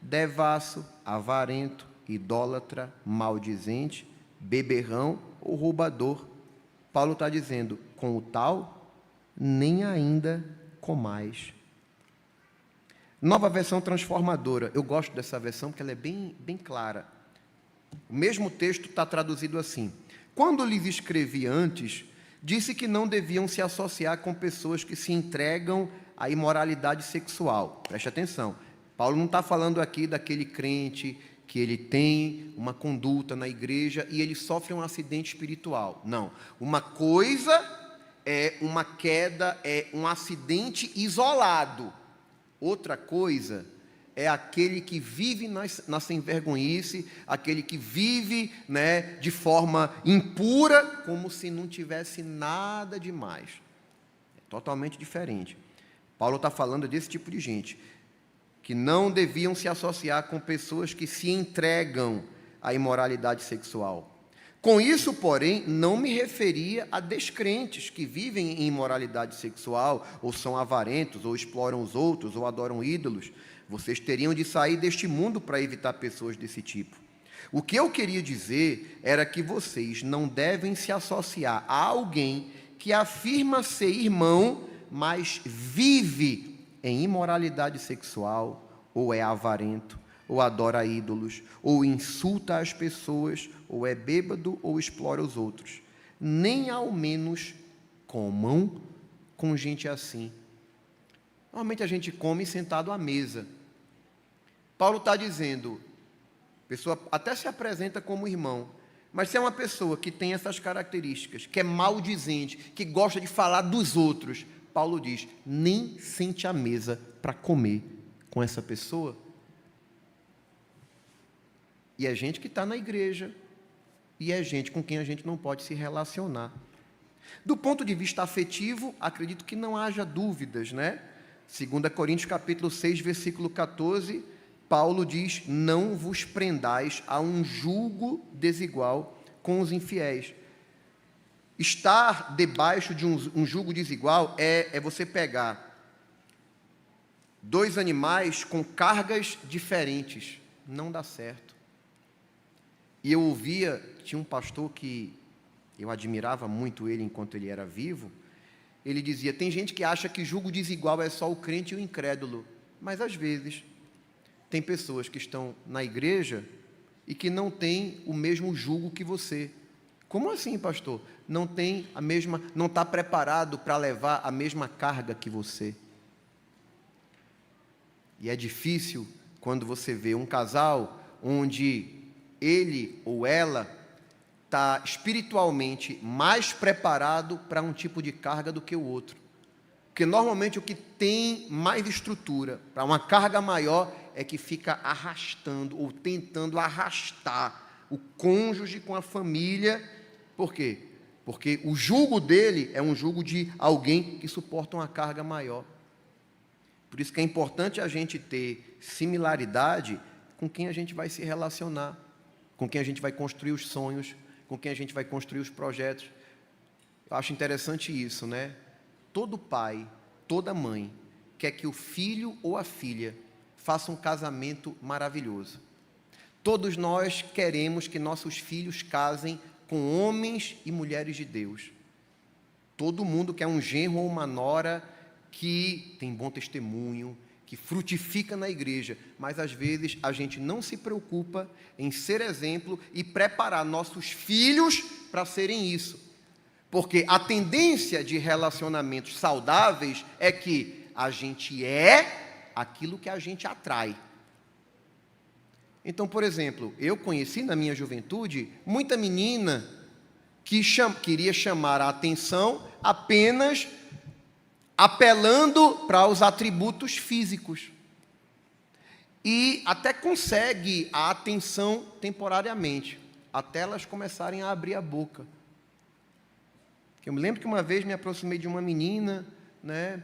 devasso, avarento, idólatra, maldizente, beberrão ou roubador. Paulo está dizendo, com o tal, nem ainda comais. Nova versão transformadora. Eu gosto dessa versão porque ela é bem clara. O mesmo texto está traduzido assim: quando lhes escrevi antes, disse que não deviam se associar com pessoas que se entregam à imoralidade sexual. Preste atenção. Paulo não está falando aqui daquele crente que ele tem uma conduta na igreja e ele sofre um acidente espiritual. Não. Uma coisa é uma queda, é um acidente isolado. Outra coisa é aquele que vive na sem-vergonhice, aquele que vive, né, de forma impura, como se não tivesse nada demais. É totalmente diferente. Paulo está falando desse tipo de gente, que não deviam se associar com pessoas que se entregam à imoralidade sexual. Com isso, porém, não me referia a descrentes que vivem em imoralidade sexual, ou são avarentos, ou exploram os outros, ou adoram ídolos. Vocês teriam de sair deste mundo para evitar pessoas desse tipo. O que eu queria dizer era que vocês não devem se associar a alguém que afirma ser irmão, mas vive em imoralidade sexual, ou é avarento, ou adora ídolos, ou insulta as pessoas, ou é bêbado, ou explora os outros. Nem ao menos comam com gente assim. Normalmente a gente come sentado à mesa. Paulo está dizendo, a pessoa até se apresenta como irmão, mas se é uma pessoa que tem essas características, que é maldizente, que gosta de falar dos outros, Paulo diz, nem sente à mesa para comer com essa pessoa. E é gente que está na igreja, e é gente com quem a gente não pode se relacionar. Do ponto de vista afetivo, acredito que não haja dúvidas, né? 2 Coríntios capítulo 6, versículo 14, Paulo diz, não vos prendais a um jugo desigual com os infiéis. Estar debaixo de um jugo desigual é você pegar Dois animais com cargas diferentes, não dá certo. E eu ouvia, tinha um pastor que eu admirava muito ele enquanto ele era vivo, ele dizia, tem gente que acha que julgo desigual é só o crente e o incrédulo, mas às vezes tem pessoas que estão na igreja e que não têm o mesmo julgo que você. Como assim, pastor? Não tem a mesma, não está preparado para levar a mesma carga que você. E é difícil quando você vê um casal onde ele ou ela está espiritualmente mais preparado para um tipo de carga do que o outro. Porque normalmente o que tem mais estrutura para uma carga maior é que fica arrastando ou tentando arrastar o cônjuge com a família. Por quê? Porque o jugo dele é um jugo de alguém que suporta uma carga maior. Por isso que é importante a gente ter similaridade com quem a gente vai se relacionar, com quem a gente vai construir os sonhos, com quem a gente vai construir os projetos. Eu acho interessante isso, né? Todo pai, toda mãe quer que o filho ou a filha faça um casamento maravilhoso. Todos nós queremos que nossos filhos casem com homens e mulheres de Deus. Todo mundo quer um genro ou uma nora que tem bom testemunho, que frutifica na igreja, mas às vezes a gente não se preocupa em ser exemplo e preparar nossos filhos para serem isso. Porque a tendência de relacionamentos saudáveis é que a gente é aquilo que a gente atrai. Então, por exemplo, eu conheci na minha juventude muita menina que queria chamar a atenção apenas apelando para os atributos físicos. E até consegue a atenção temporariamente, até elas começarem a abrir a boca. Eu me lembro que uma vez me aproximei de uma menina, né,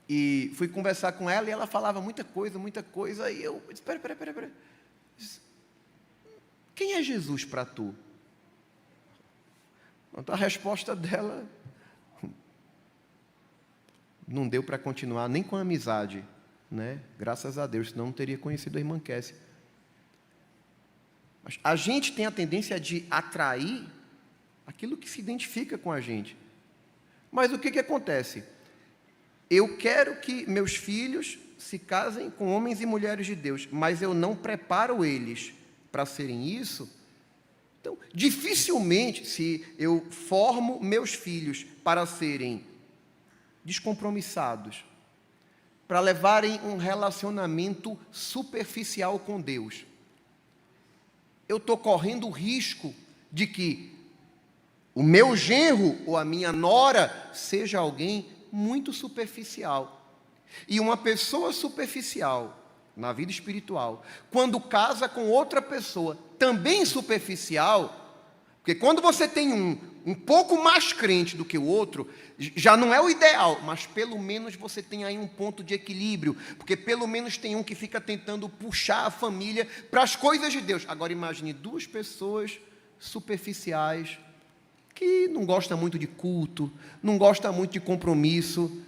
e fui conversar com ela, e ela falava muita coisa, e eu disse, espera. Quem é Jesus para tu? Então a resposta dela não deu para continuar nem com a amizade, né? Graças a Deus, senão não teria conhecido a irmã Kessia. Mas a gente tem a tendência de atrair aquilo que se identifica com a gente. Mas o que acontece? Eu quero que meus filhos se casem com homens e mulheres de Deus, mas eu não preparo eles para serem isso. Então, dificilmente, se eu formo meus filhos para serem descompromissados, para levarem um relacionamento superficial com Deus, eu estou correndo o risco de que o meu genro ou a minha nora seja alguém muito superficial. E uma pessoa superficial na vida espiritual, quando casa com outra pessoa também superficial, porque quando você tem um pouco mais crente do que o outro, já não é o ideal, mas pelo menos você tem aí um ponto de equilíbrio, porque pelo menos tem um que fica tentando puxar a família para as coisas de Deus. Agora imagine duas pessoas superficiais, que não gostam muito de culto, não gostam muito de compromisso.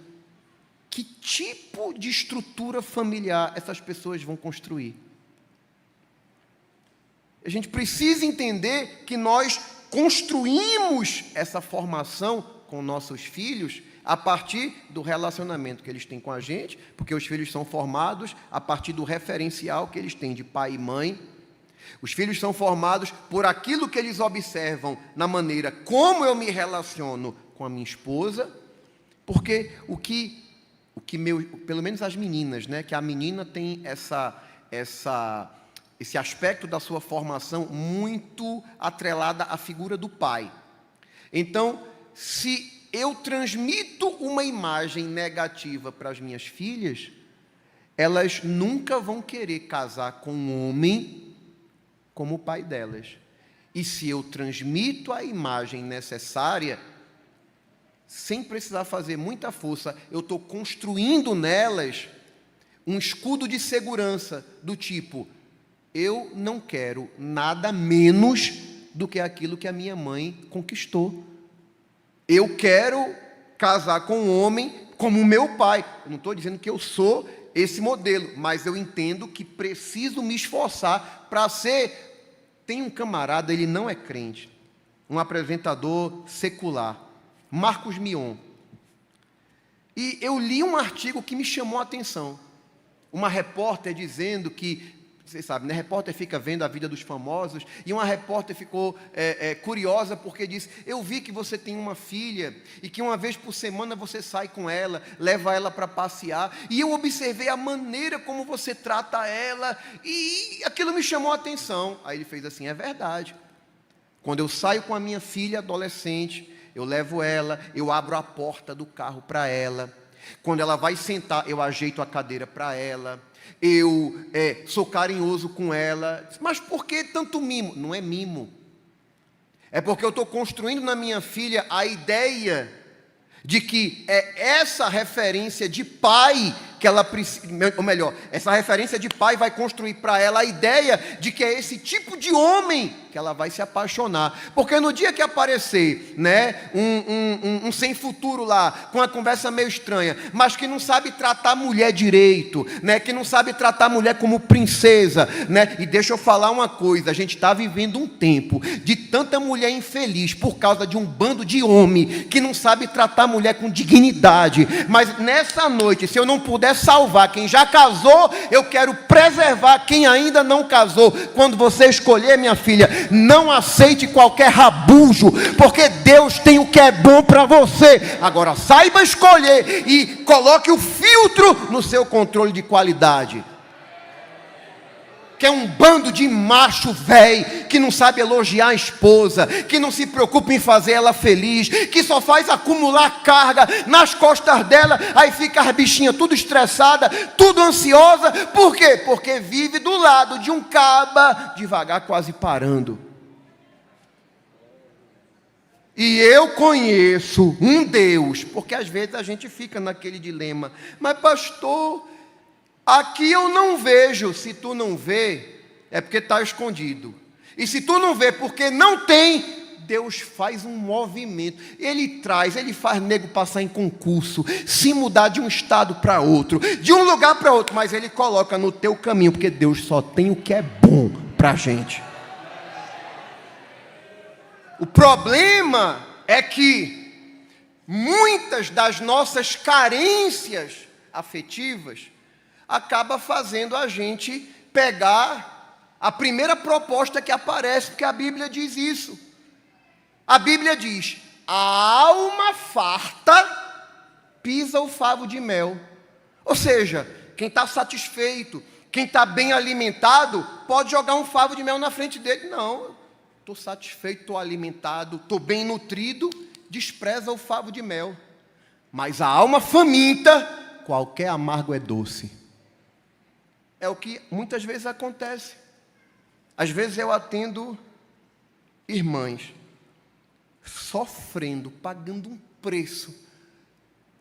Que tipo de estrutura familiar essas pessoas vão construir? A gente precisa entender que nós construímos essa formação com nossos filhos a partir do relacionamento que eles têm com a gente, porque os filhos são formados a partir do referencial que eles têm de pai e mãe. Os filhos são formados por aquilo que eles observam na maneira como eu me relaciono com a minha esposa, porque pelo menos as meninas, né, que a menina tem esse aspecto da sua formação muito atrelada à figura do pai. Então, se eu transmito uma imagem negativa para as minhas filhas, elas nunca vão querer casar com um homem como o pai delas. E se eu transmito a imagem necessária, sem precisar fazer muita força, eu estou construindo nelas um escudo de segurança do tipo, eu não quero nada menos do que aquilo que a minha mãe conquistou. Eu quero casar com um homem como o meu pai. Eu não estou dizendo que eu sou esse modelo, mas eu entendo que preciso me esforçar para ser. Tem um camarada, ele não é crente, um apresentador secular, Marcos Mion. E eu li um artigo que me chamou a atenção. Uma repórter dizendo que, vocês sabem, né? Repórter fica vendo a vida dos famosos, e uma repórter ficou curiosa porque disse: eu vi que você tem uma filha, e que uma vez por semana você sai com ela, leva ela para passear, e eu observei a maneira como você trata ela, e aquilo me chamou a atenção. Aí ele fez assim: é verdade. Quando eu saio com a minha filha adolescente, eu levo ela, eu abro a porta do carro para ela. Quando ela vai sentar, eu ajeito a cadeira para ela. Eu sou carinhoso com ela. Mas por que tanto mimo? Não é mimo. É porque eu estou construindo na minha filha a ideia de que é essa referência de pai que ela precisa, ou melhor, essa referência de pai vai construir para ela a ideia de que é esse tipo de homem que ela vai se apaixonar. Porque no dia que aparecer, né, um sem futuro lá, com uma conversa meio estranha, mas que não sabe tratar a mulher direito, né, que não sabe tratar a mulher como princesa, né, e deixa eu falar uma coisa, a gente está vivendo um tempo de tanta mulher infeliz por causa de um bando de homem que não sabe tratar a mulher com dignidade. Mas nessa noite, se eu não puder salvar quem já casou, eu quero preservar quem ainda não casou. Quando você escolher, minha filha, não aceite qualquer rabujo, porque Deus tem o que é bom para você. Agora saiba escolher e coloque o filtro no seu controle de qualidade. Que é um bando de macho velho, que não sabe elogiar a esposa, que não se preocupa em fazer ela feliz, que só faz acumular carga nas costas dela, aí fica as bichinhas tudo estressada, tudo ansiosa. Por quê? Porque vive do lado de um caba, devagar, quase parando. E eu conheço um Deus, porque às vezes a gente fica naquele dilema: mas pastor, aqui eu não vejo. Se tu não vê, é porque está escondido. E se tu não vê porque não tem, Deus faz um movimento. Ele faz nego passar em concurso, se mudar de um estado para outro, de um lugar para outro, mas Ele coloca no teu caminho, porque Deus só tem o que é bom para a gente. O problema é que muitas das nossas carências afetivas acaba fazendo a gente pegar a primeira proposta que aparece, porque a Bíblia diz isso. A Bíblia diz: a alma farta pisa o favo de mel. Ou seja, quem está satisfeito, quem está bem alimentado, pode jogar um favo de mel na frente dele. Não, estou satisfeito, estou alimentado, estou bem nutrido, despreza o favo de mel. Mas a alma faminta, qualquer amargo é doce. É o que muitas vezes acontece. Às vezes eu atendo irmãs sofrendo, pagando um preço.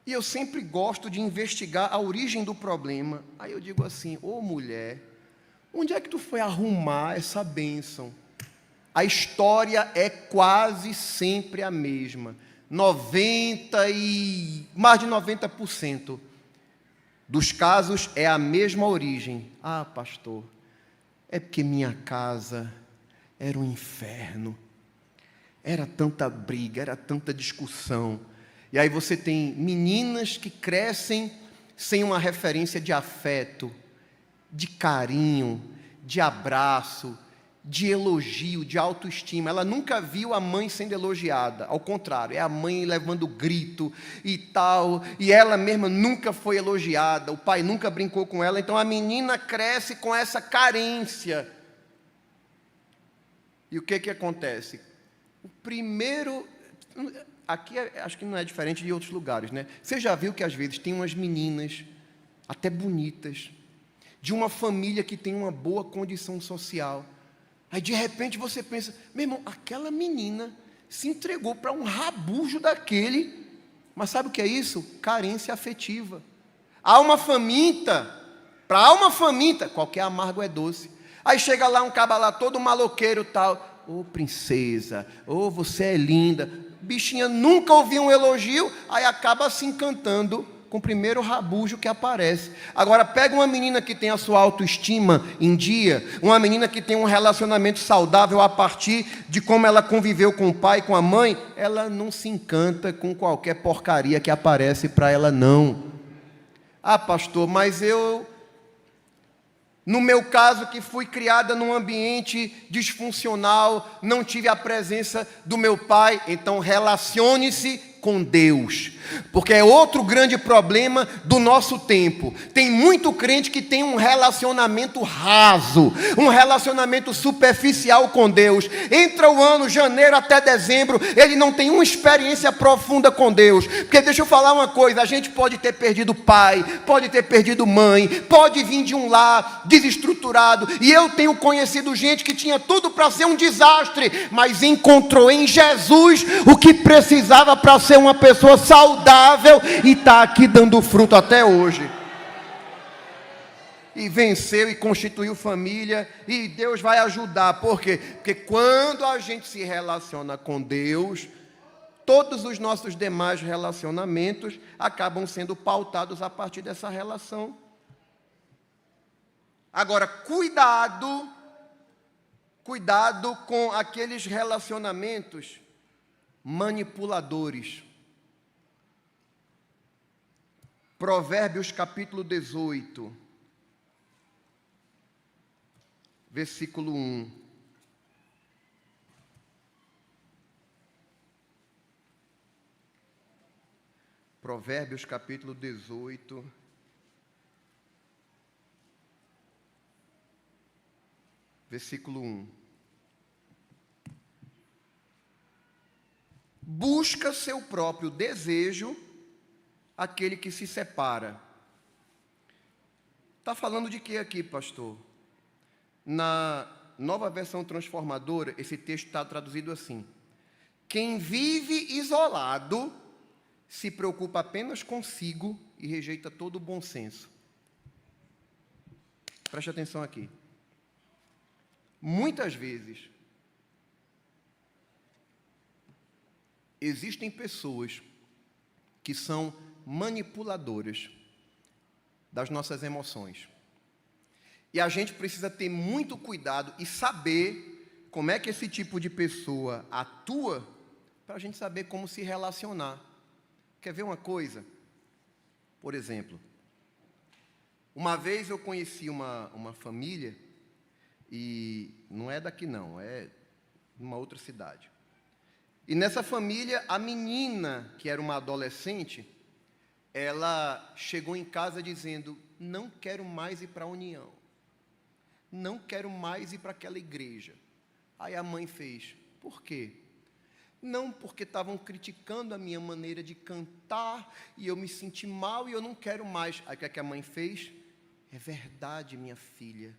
E eu sempre gosto de investigar a origem do problema. Aí eu digo assim: ô mulher, onde é que tu foi arrumar essa bênção? A história é quase sempre a mesma. Mais de 90% dos casos é a mesma origem. Ah, pastor, é porque minha casa era um inferno. Era tanta briga, era tanta discussão. E aí você tem meninas que crescem sem uma referência de afeto, de carinho, de abraço, de elogio, de autoestima. Ela nunca viu a mãe sendo elogiada. Ao contrário, é a mãe levando grito e tal. E ela mesma nunca foi elogiada. O pai nunca brincou com ela. Então a menina cresce com essa carência. E o que acontece? O primeiro... Aqui acho que não é diferente de outros lugares, né? Você já viu que às vezes tem umas meninas, até bonitas, de uma família que tem uma boa condição social. Aí de repente você pensa: meu irmão, aquela menina se entregou para um rabujo daquele. Mas sabe o que é isso? Carência afetiva. Alma faminta. Para alma faminta, qualquer amargo é doce. Aí chega lá um caba lá todo maloqueiro tal: ô princesa, você é linda. Bichinha nunca ouviu um elogio, aí acaba se encantando com o primeiro rabujo que aparece. Agora, pega uma menina que tem a sua autoestima em dia, uma menina que tem um relacionamento saudável a partir de como ela conviveu com o pai, com a mãe, ela não se encanta com qualquer porcaria que aparece para ela, não. Ah, pastor, mas no meu caso, que fui criada num ambiente disfuncional, não tive a presença do meu pai, então relacione-se com Deus, porque é outro grande problema do nosso tempo. Tem muito crente que tem um relacionamento raso, um relacionamento superficial com Deus. Entra o ano, janeiro até dezembro, ele não tem uma experiência profunda com Deus. Porque deixa eu falar uma coisa, a gente pode ter perdido pai, pode ter perdido mãe, pode vir de um lar desestruturado, e eu tenho conhecido gente que tinha tudo para ser um desastre, mas encontrou em Jesus o que precisava para ser uma pessoa saudável e está aqui dando fruto até hoje. E venceu e constituiu família, e Deus vai ajudar. Por quê? Porque quando a gente se relaciona com Deus, todos os nossos demais relacionamentos acabam sendo pautados a partir dessa relação. Agora, cuidado com aqueles relacionamentos manipuladores. Provérbios capítulo 18, versículo 1. Provérbios capítulo 18, versículo 1. Busca seu próprio desejo aquele que se separa. Está falando de quê aqui, pastor? Na Nova Versão Transformadora, esse texto está traduzido assim: quem vive isolado se preocupa apenas consigo e rejeita todo o bom senso. Preste atenção aqui. Muitas vezes, existem pessoas que são manipuladoras das nossas emoções. E a gente precisa ter muito cuidado e saber como é que esse tipo de pessoa atua, para a gente saber como se relacionar. Quer ver uma coisa? Por exemplo, uma vez eu conheci uma família, e não é daqui não, é numa outra cidade. E nessa família, a menina, que era uma adolescente, ela chegou em casa dizendo: não quero mais ir para a União, não quero mais ir para aquela igreja. Aí a mãe fez: por quê? Não, porque estavam criticando a minha maneira de cantar, e eu me senti mal e eu não quero mais. Aí o que é que a mãe fez? É verdade, minha filha,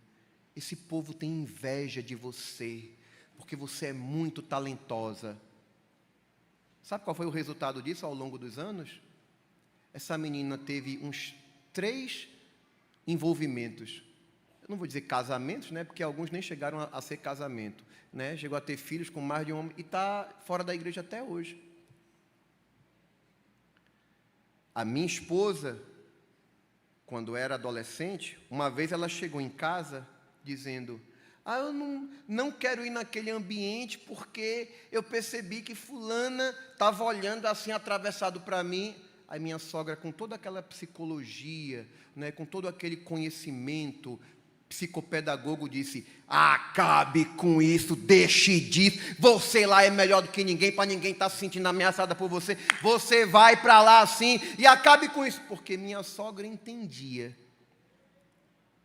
esse povo tem inveja de você, porque você é muito talentosa. Sabe qual foi o resultado disso ao longo dos anos? Essa menina teve uns 3 envolvimentos. Eu não vou dizer casamentos, né? Porque alguns nem chegaram a ser casamento, né? Chegou a ter filhos com mais de um homem e está fora da igreja até hoje. A minha esposa, quando era adolescente, uma vez ela chegou em casa dizendo: eu não quero ir naquele ambiente porque eu percebi que fulana estava olhando assim atravessado para mim. Aí minha sogra, com toda aquela psicologia, né, com todo aquele conhecimento psicopedagogo, disse: acabe com isso, deixe disso, você lá é melhor do que ninguém, para ninguém estar se sentindo ameaçada por você, você vai para lá assim, e acabe com isso. Porque minha sogra entendia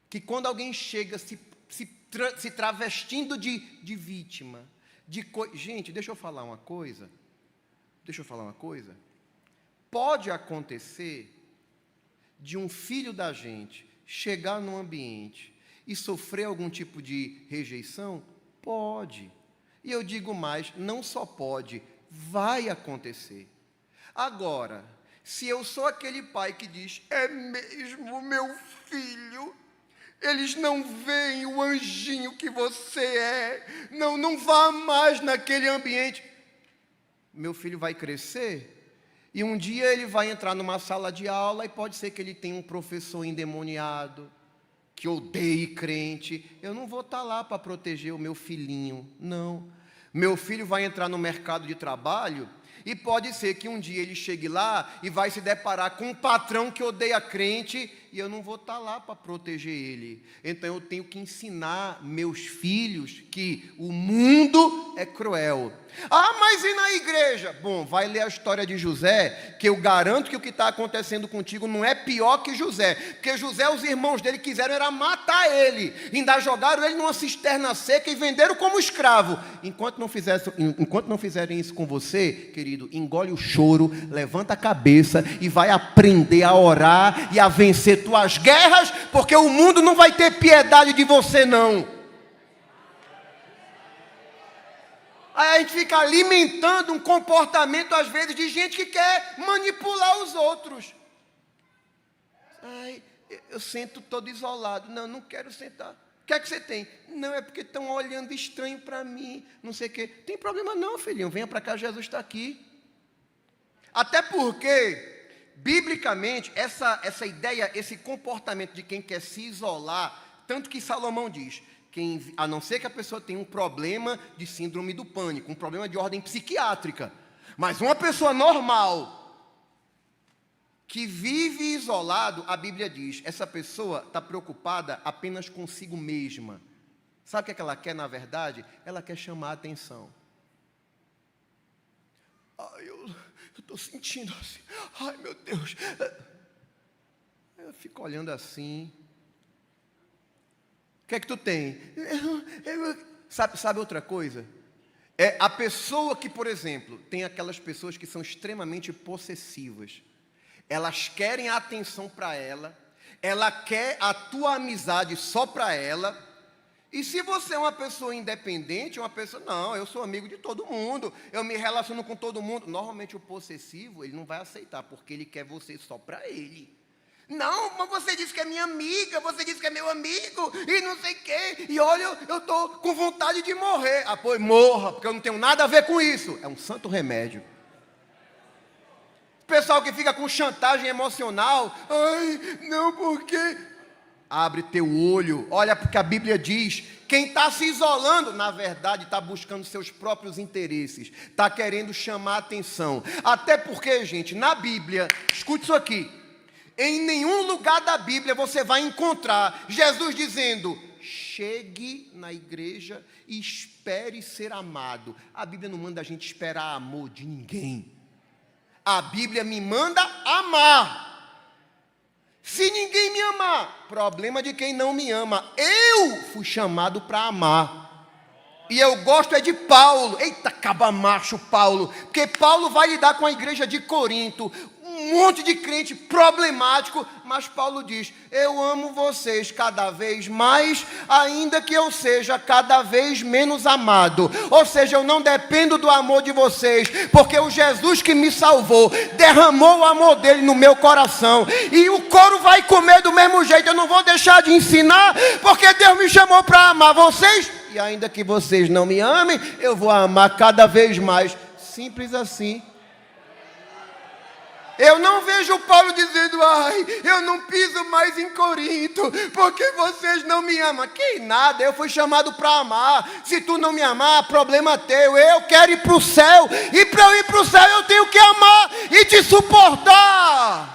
que quando alguém chega se travestindo de vítima, gente, deixa eu falar uma coisa, pode acontecer de um filho da gente chegar num ambiente e sofrer algum tipo de rejeição? Pode. E eu digo mais, não só pode, vai acontecer. Agora, se eu sou aquele pai que diz: é mesmo, meu filho, eles não veem o anjinho que você é, não vá mais naquele ambiente. Meu filho vai crescer E um dia ele vai entrar numa sala de aula e pode ser que ele tenha um professor endemoniado, que odeie crente. Eu não vou estar lá para proteger o meu filhinho, não. Meu filho vai entrar no mercado de trabalho e pode ser que um dia ele chegue lá e vai se deparar com um patrão que odeia crente e eu não vou estar lá para proteger ele. Então eu tenho que ensinar meus filhos que o mundo é cruel. Ah, mas e na igreja? Bom, vai ler a história de José, que eu garanto que o que está acontecendo contigo não é pior que José. Porque José, os irmãos dele quiseram era matar ele. Ainda jogaram ele numa cisterna seca e venderam como escravo. Enquanto não fizerem isso com você, querido, engole o choro, levanta a cabeça e vai aprender a orar e a vencer tuas guerras, porque o mundo não vai ter piedade de você, não. Aí a gente fica alimentando um comportamento, às vezes, de gente que quer manipular os outros. Ai, eu sento todo isolado. Não, não quero sentar. O que é que você tem? Não, é porque estão olhando estranho para mim, não sei o quê. Tem problema não, filhinho, venha para cá, Jesus está aqui. Até porque, biblicamente, essa ideia, esse comportamento de quem quer se isolar, tanto que Salomão diz, a não ser que a pessoa tenha um problema de síndrome do pânico, um problema de ordem psiquiátrica, mas uma pessoa normal, que vive isolado, a Bíblia diz, essa pessoa está preocupada apenas consigo mesma. Sabe o que ela quer, na verdade? Ela quer chamar a atenção. Ai, eu estou sentindo assim, ai meu Deus. Eu fico olhando assim. O que é que tu tem? Sabe outra coisa? É a pessoa que, por exemplo, tem aquelas pessoas que são extremamente possessivas. Elas querem a atenção para ela, ela quer a tua amizade só para ela. E se você é uma pessoa independente, uma pessoa, não, eu sou amigo de todo mundo, eu me relaciono com todo mundo. Normalmente o possessivo, ele não vai aceitar, porque ele quer você só para ele. Não, mas você disse que é minha amiga, você disse que é meu amigo, e não sei o quê, e olha, eu estou com vontade de morrer. Ah, pois morra, porque eu não tenho nada a ver com isso. É um santo remédio. Pessoal que fica com chantagem emocional, ai, não, porque... Abre teu olho, olha porque a Bíblia diz, quem está se isolando, na verdade, está buscando seus próprios interesses, está querendo chamar a atenção. Até porque, gente, na Bíblia, escute isso aqui, em nenhum lugar da Bíblia você vai encontrar Jesus dizendo, chegue na igreja e espere ser amado. A Bíblia não manda a gente esperar amor de ninguém. A Bíblia me manda amar. Se ninguém me amar, problema de quem não me ama. Eu fui chamado para amar. E eu gosto é de Paulo. Eita, caba macho Paulo. Porque Paulo vai lidar com a igreja de Corinto. Um monte de crente problemático, mas Paulo diz, eu amo vocês cada vez mais, ainda que eu seja cada vez menos amado. Ou seja, eu não dependo do amor de vocês, porque o Jesus que me salvou, derramou o amor dele no meu coração, e o couro vai comer do mesmo jeito. Eu não vou deixar de ensinar, porque Deus me chamou para amar vocês, e ainda que vocês não me amem, eu vou amar cada vez mais. Simples assim. Eu não vejo Paulo dizendo, ai, eu não piso mais em Corinto, porque vocês não me amam. Que nada, eu fui chamado para amar. Se tu não me amar, problema teu. Eu quero ir para o céu, e para eu ir para o céu eu tenho que amar e te suportar.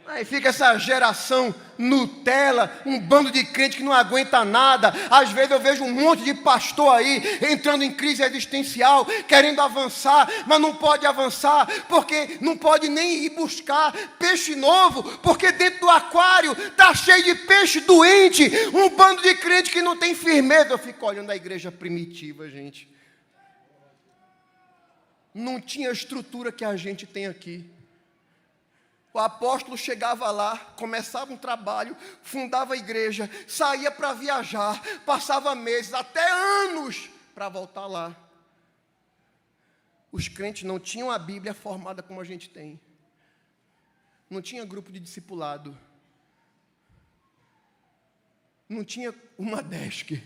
Aí fica essa geração Nutella, um bando de crente que não aguenta nada. Às vezes eu vejo um monte de pastor aí entrando em crise existencial, querendo avançar, mas não pode avançar, porque não pode nem ir buscar peixe novo, porque dentro do aquário está cheio de peixe doente, um bando de crente que não tem firmeza. Eu fico olhando a igreja primitiva, gente. Não tinha a estrutura que a gente tem aqui. O apóstolo chegava lá, começava um trabalho, fundava a igreja, saía para viajar, passava meses, até anos, para voltar lá. Os crentes não tinham a Bíblia formada como a gente tem. Não tinha grupo de discipulado. Não tinha uma desk.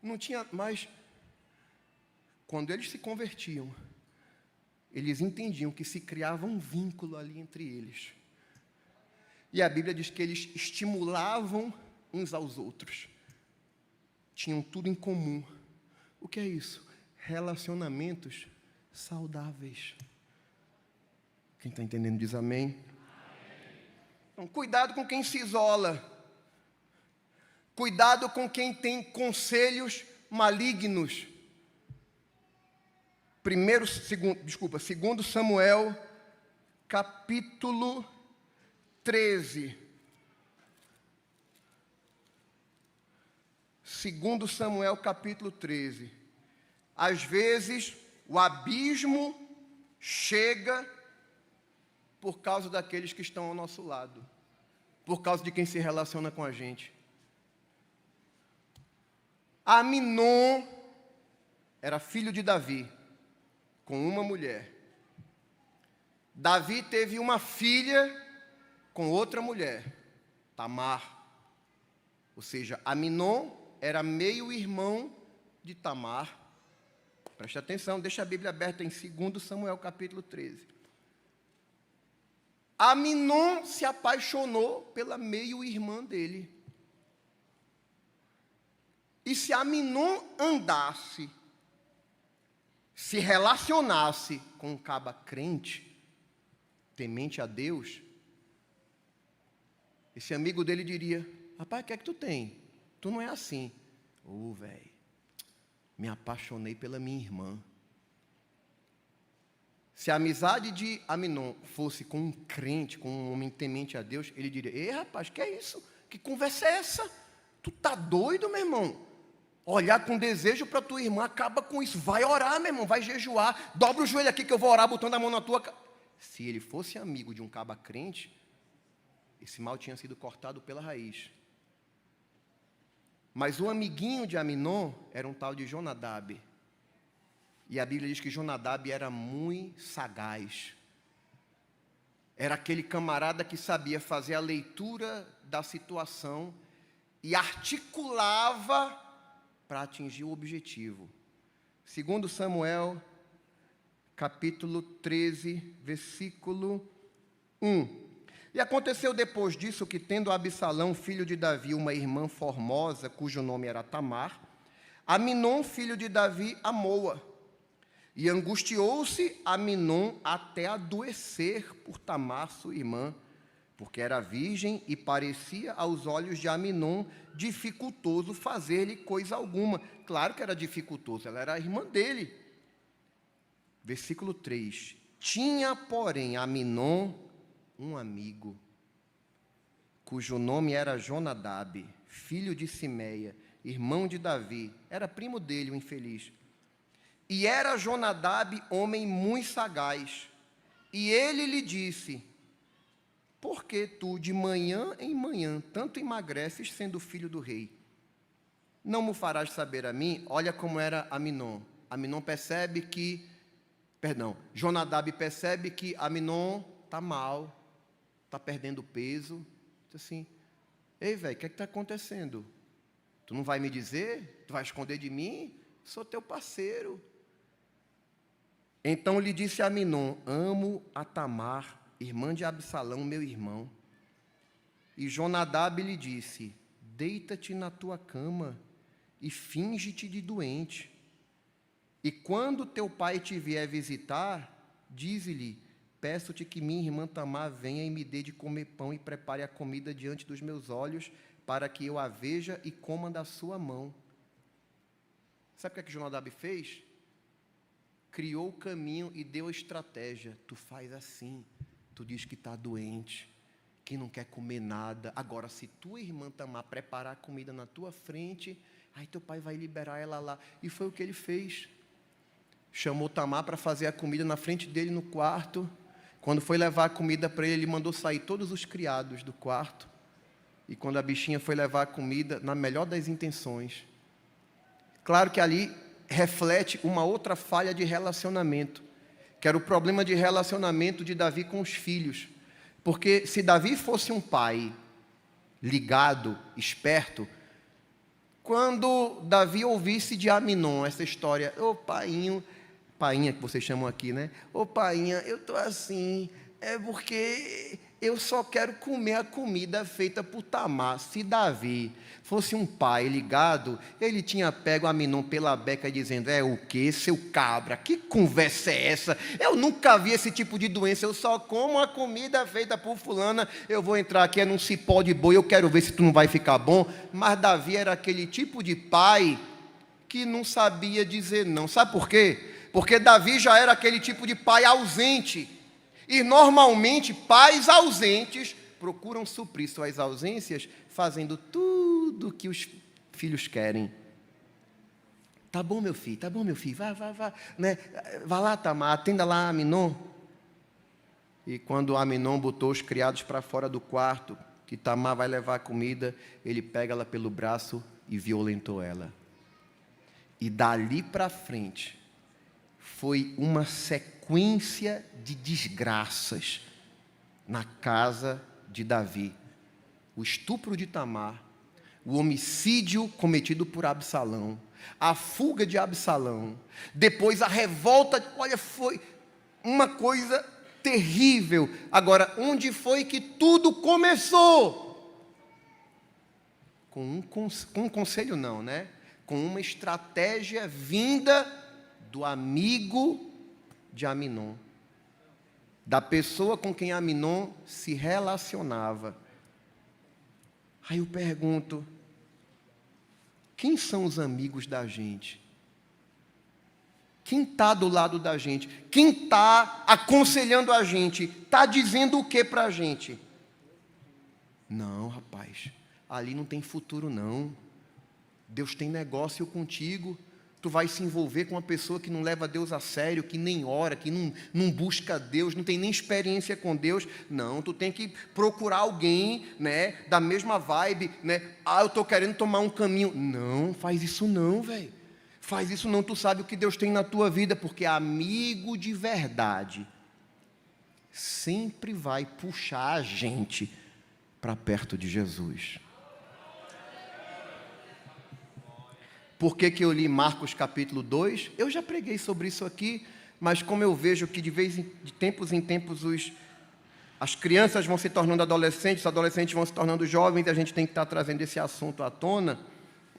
Não tinha mais quando eles se convertiam, eles entendiam que se criava um vínculo ali entre eles. E a Bíblia diz que eles estimulavam uns aos outros. Tinham tudo em comum. O que é isso? Relacionamentos saudáveis. Quem está entendendo diz amém. Então, cuidado com quem se isola. Cuidado com quem tem conselhos malignos. 2 Samuel, capítulo 13. 2 Samuel, capítulo 13. Às vezes, o abismo chega por causa daqueles que estão ao nosso lado, por causa de quem se relaciona com a gente. Aminon era filho de Davi, com uma mulher. Davi teve uma filha com outra mulher, Tamar. Ou seja, Aminon era meio-irmão de Tamar. Preste atenção, deixa a Bíblia aberta em 2 Samuel, capítulo 13. Aminon se apaixonou pela meio-irmã dele. E se Aminon andasse, se relacionasse com um caba crente, temente a Deus, esse amigo dele diria: rapaz, o que é que tu tem? Tu não é assim. Velho, me apaixonei pela minha irmã. Se a amizade de Aminon fosse com um crente, com um homem temente a Deus, ele diria: ei, rapaz, que é isso? Que conversa é essa? Tu tá doido, meu irmão? Olhar com desejo para tua irmã, acaba com isso. Vai orar, meu irmão, vai jejuar. Dobra o joelho aqui que eu vou orar botando a mão na tua... Se ele fosse amigo de um caba crente, esse mal tinha sido cortado pela raiz. Mas o amiguinho de Aminon era um tal de Jonadab. E a Bíblia diz que Jonadab era muito sagaz. Era aquele camarada que sabia fazer a leitura da situação e articulava para atingir o objetivo. 2 Samuel, capítulo 13, versículo 1. E aconteceu depois disso que, tendo Absalão, filho de Davi, uma irmã formosa, cujo nome era Tamar, Aminon, filho de Davi, amou-a. E angustiou-se Aminon até adoecer por Tamar, sua irmã, porque era virgem e parecia aos olhos de Aminon dificultoso fazer-lhe coisa alguma. Claro que era dificultoso, ela era a irmã dele. Versículo 3. Tinha, porém, Aminon um amigo, cujo nome era Jonadab, filho de Simeia, irmão de Davi. Era primo dele, o infeliz. E era Jonadab homem muito sagaz. E ele lhe disse: por que tu, de manhã em manhã, tanto emagreces, sendo filho do rei? Não me farás saber a mim? Olha como era Aminon. Aminon percebe que... Jonadab percebe que Aminon está mal, está perdendo peso. Diz assim: ei, velho, o que é que está acontecendo? Tu não vai me dizer? Tu vai esconder de mim? Sou teu parceiro. Então lhe disse a Aminon: amo a Tamar, irmã de Absalão, meu irmão. E Jonadab lhe disse: deita-te na tua cama e finge-te de doente. E quando teu pai te vier visitar, dize-lhe: peço-te que minha irmã Tamar venha e me dê de comer pão e prepare a comida diante dos meus olhos, para que eu a veja e coma da sua mão. Sabe o que Jonadab fez? Criou o caminho e deu a estratégia. Tu faz assim, tu diz que está doente, que não quer comer nada. Agora, se tua irmã Tamar preparar a comida na tua frente, aí teu pai vai liberar ela lá. E foi o que ele fez. Chamou Tamar para fazer a comida na frente dele no quarto. Quando foi levar a comida para ele, ele mandou sair todos os criados do quarto. E quando a bichinha foi levar a comida, na melhor das intenções. Claro que ali reflete uma outra falha de relacionamento, que era o problema de relacionamento de Davi com os filhos. Porque se Davi fosse um pai ligado, esperto, Quando Davi ouvisse de Aminon essa história, ô painho, painha que vocês chamam aqui, né? Ô painha, eu estou assim, é porque eu só quero comer a comida feita por Tamar. Se Davi fosse um pai ligado, ele tinha pego Aminon pela beca dizendo, é o quê, seu cabra? Que conversa é essa? Eu nunca vi esse tipo de doença, eu só como a comida feita por fulana, eu vou entrar aqui num cipó de boi, eu quero ver se tu não vai ficar bom. Mas Davi era aquele tipo de pai que não sabia dizer não. Sabe por quê? Porque Davi já era aquele tipo de pai ausente. E normalmente pais ausentes procuram suprir suas ausências fazendo tudo que os filhos querem. Tá bom, meu filho, vá, né? Vá lá, Tamar, atenda lá Aminon. E quando Aminon botou os criados para fora do quarto, que Tamar vai levar a comida, ele pega ela pelo braço e violentou ela. E dali para frente, foi uma sequência de desgraças na casa de Davi. O estupro de Tamar, o homicídio cometido por Absalão, a fuga de Absalão, depois a revolta, olha, foi uma coisa terrível. Agora, onde foi que tudo começou? Com um conselho não, né? Com uma estratégia vinda do amigo de Aminon, da pessoa com quem Aminon se relacionava. Aí eu pergunto, quem são os amigos da gente? Quem está do lado da gente? Quem está aconselhando a gente? Está dizendo o que para a gente? Não, rapaz, ali não tem futuro não. Deus tem negócio contigo. Tu vai se envolver com uma pessoa que não leva Deus a sério, que nem ora, que não busca Deus, não tem nem experiência com Deus. Não, tu tem que procurar alguém, né, da mesma vibe, né? Ah, eu estou querendo tomar um caminho. Não, faz isso não, velho. Faz isso não, tu sabe o que Deus tem na tua vida, porque amigo de verdade sempre vai puxar a gente para perto de Jesus. Por que eu li Marcos capítulo 2? Eu já preguei sobre isso aqui, mas como eu vejo que de tempos em tempos as crianças vão se tornando adolescentes, os adolescentes vão se tornando jovens, a gente tem que estar trazendo esse assunto à tona,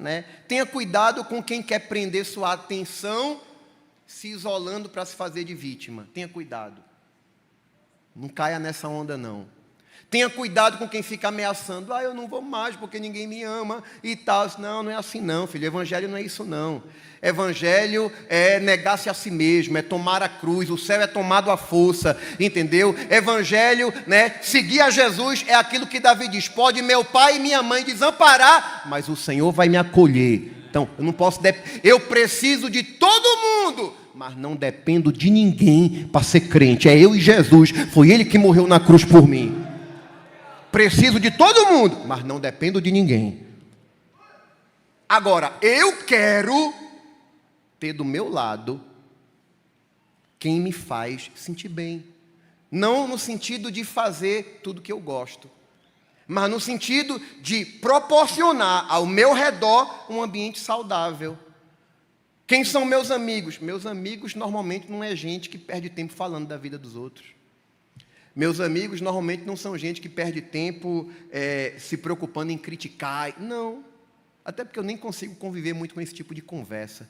né? Tenha cuidado com quem quer prender sua atenção, se isolando para se fazer de vítima. Tenha cuidado. Não caia nessa onda não. Tenha cuidado com quem fica ameaçando. Ah, eu não vou mais porque ninguém me ama e tal. Não, não é assim não, filho. Evangelho não é isso não. Evangelho é negar-se a si mesmo, é tomar a cruz. O céu é tomado à força, entendeu? Evangelho, né? Seguir a Jesus é aquilo que Davi diz. Pode meu pai e minha mãe desamparar, mas o Senhor vai me acolher. Então, eu não posso... Eu preciso de todo mundo, mas não dependo de ninguém para ser crente. É eu e Jesus. Foi Ele que morreu na cruz por mim. Preciso de todo mundo, mas não dependo de ninguém. Agora, eu quero ter do meu lado quem me faz sentir bem. Não no sentido de fazer tudo que eu gosto, mas no sentido de proporcionar ao meu redor um ambiente saudável. Quem são meus amigos? Meus amigos normalmente não é gente que perde tempo falando da vida dos outros. Meus amigos normalmente não são gente que perde tempo se preocupando em criticar. Não, até porque eu nem consigo conviver muito com esse tipo de conversa.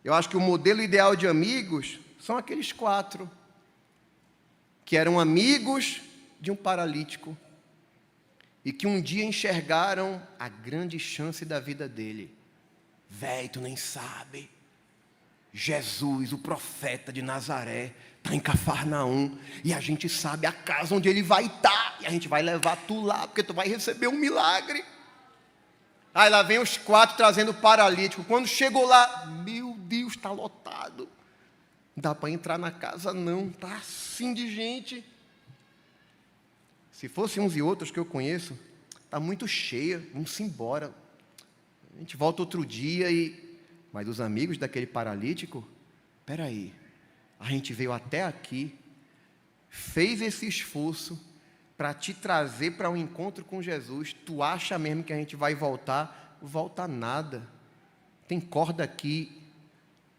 Eu acho que o modelo ideal de amigos são aqueles 4 que eram amigos de um paralítico e que um dia enxergaram a grande chance da vida dele. Véi, tu nem sabe, Jesus, o profeta de Nazaré, está em Cafarnaum, e a gente sabe a casa onde ele vai estar, e a gente vai levar tu lá, porque tu vai receber um milagre. Aí lá vem os 4 trazendo o paralítico. Quando chegou lá, meu Deus, está lotado. Não dá para entrar na casa não, está assim de gente. Se fossem uns e outros que eu conheço, está muito cheia, vamos embora. A gente volta outro dia e... Mas os amigos daquele paralítico, espera aí, a gente veio até aqui, fez esse esforço para te trazer para um encontro com Jesus. Tu acha mesmo que a gente vai voltar? Volta nada. Tem corda aqui,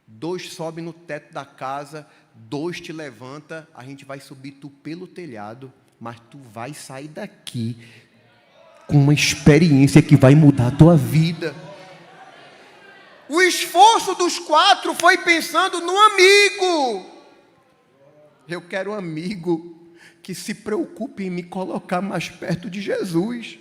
2 sobe no teto da casa, 2 te levanta, a gente vai subir tu pelo telhado, mas tu vai sair daqui com uma experiência que vai mudar a tua vida. O esforço dos 4 foi pensando no amigo. Eu quero um amigo que se preocupe em me colocar mais perto de Jesus.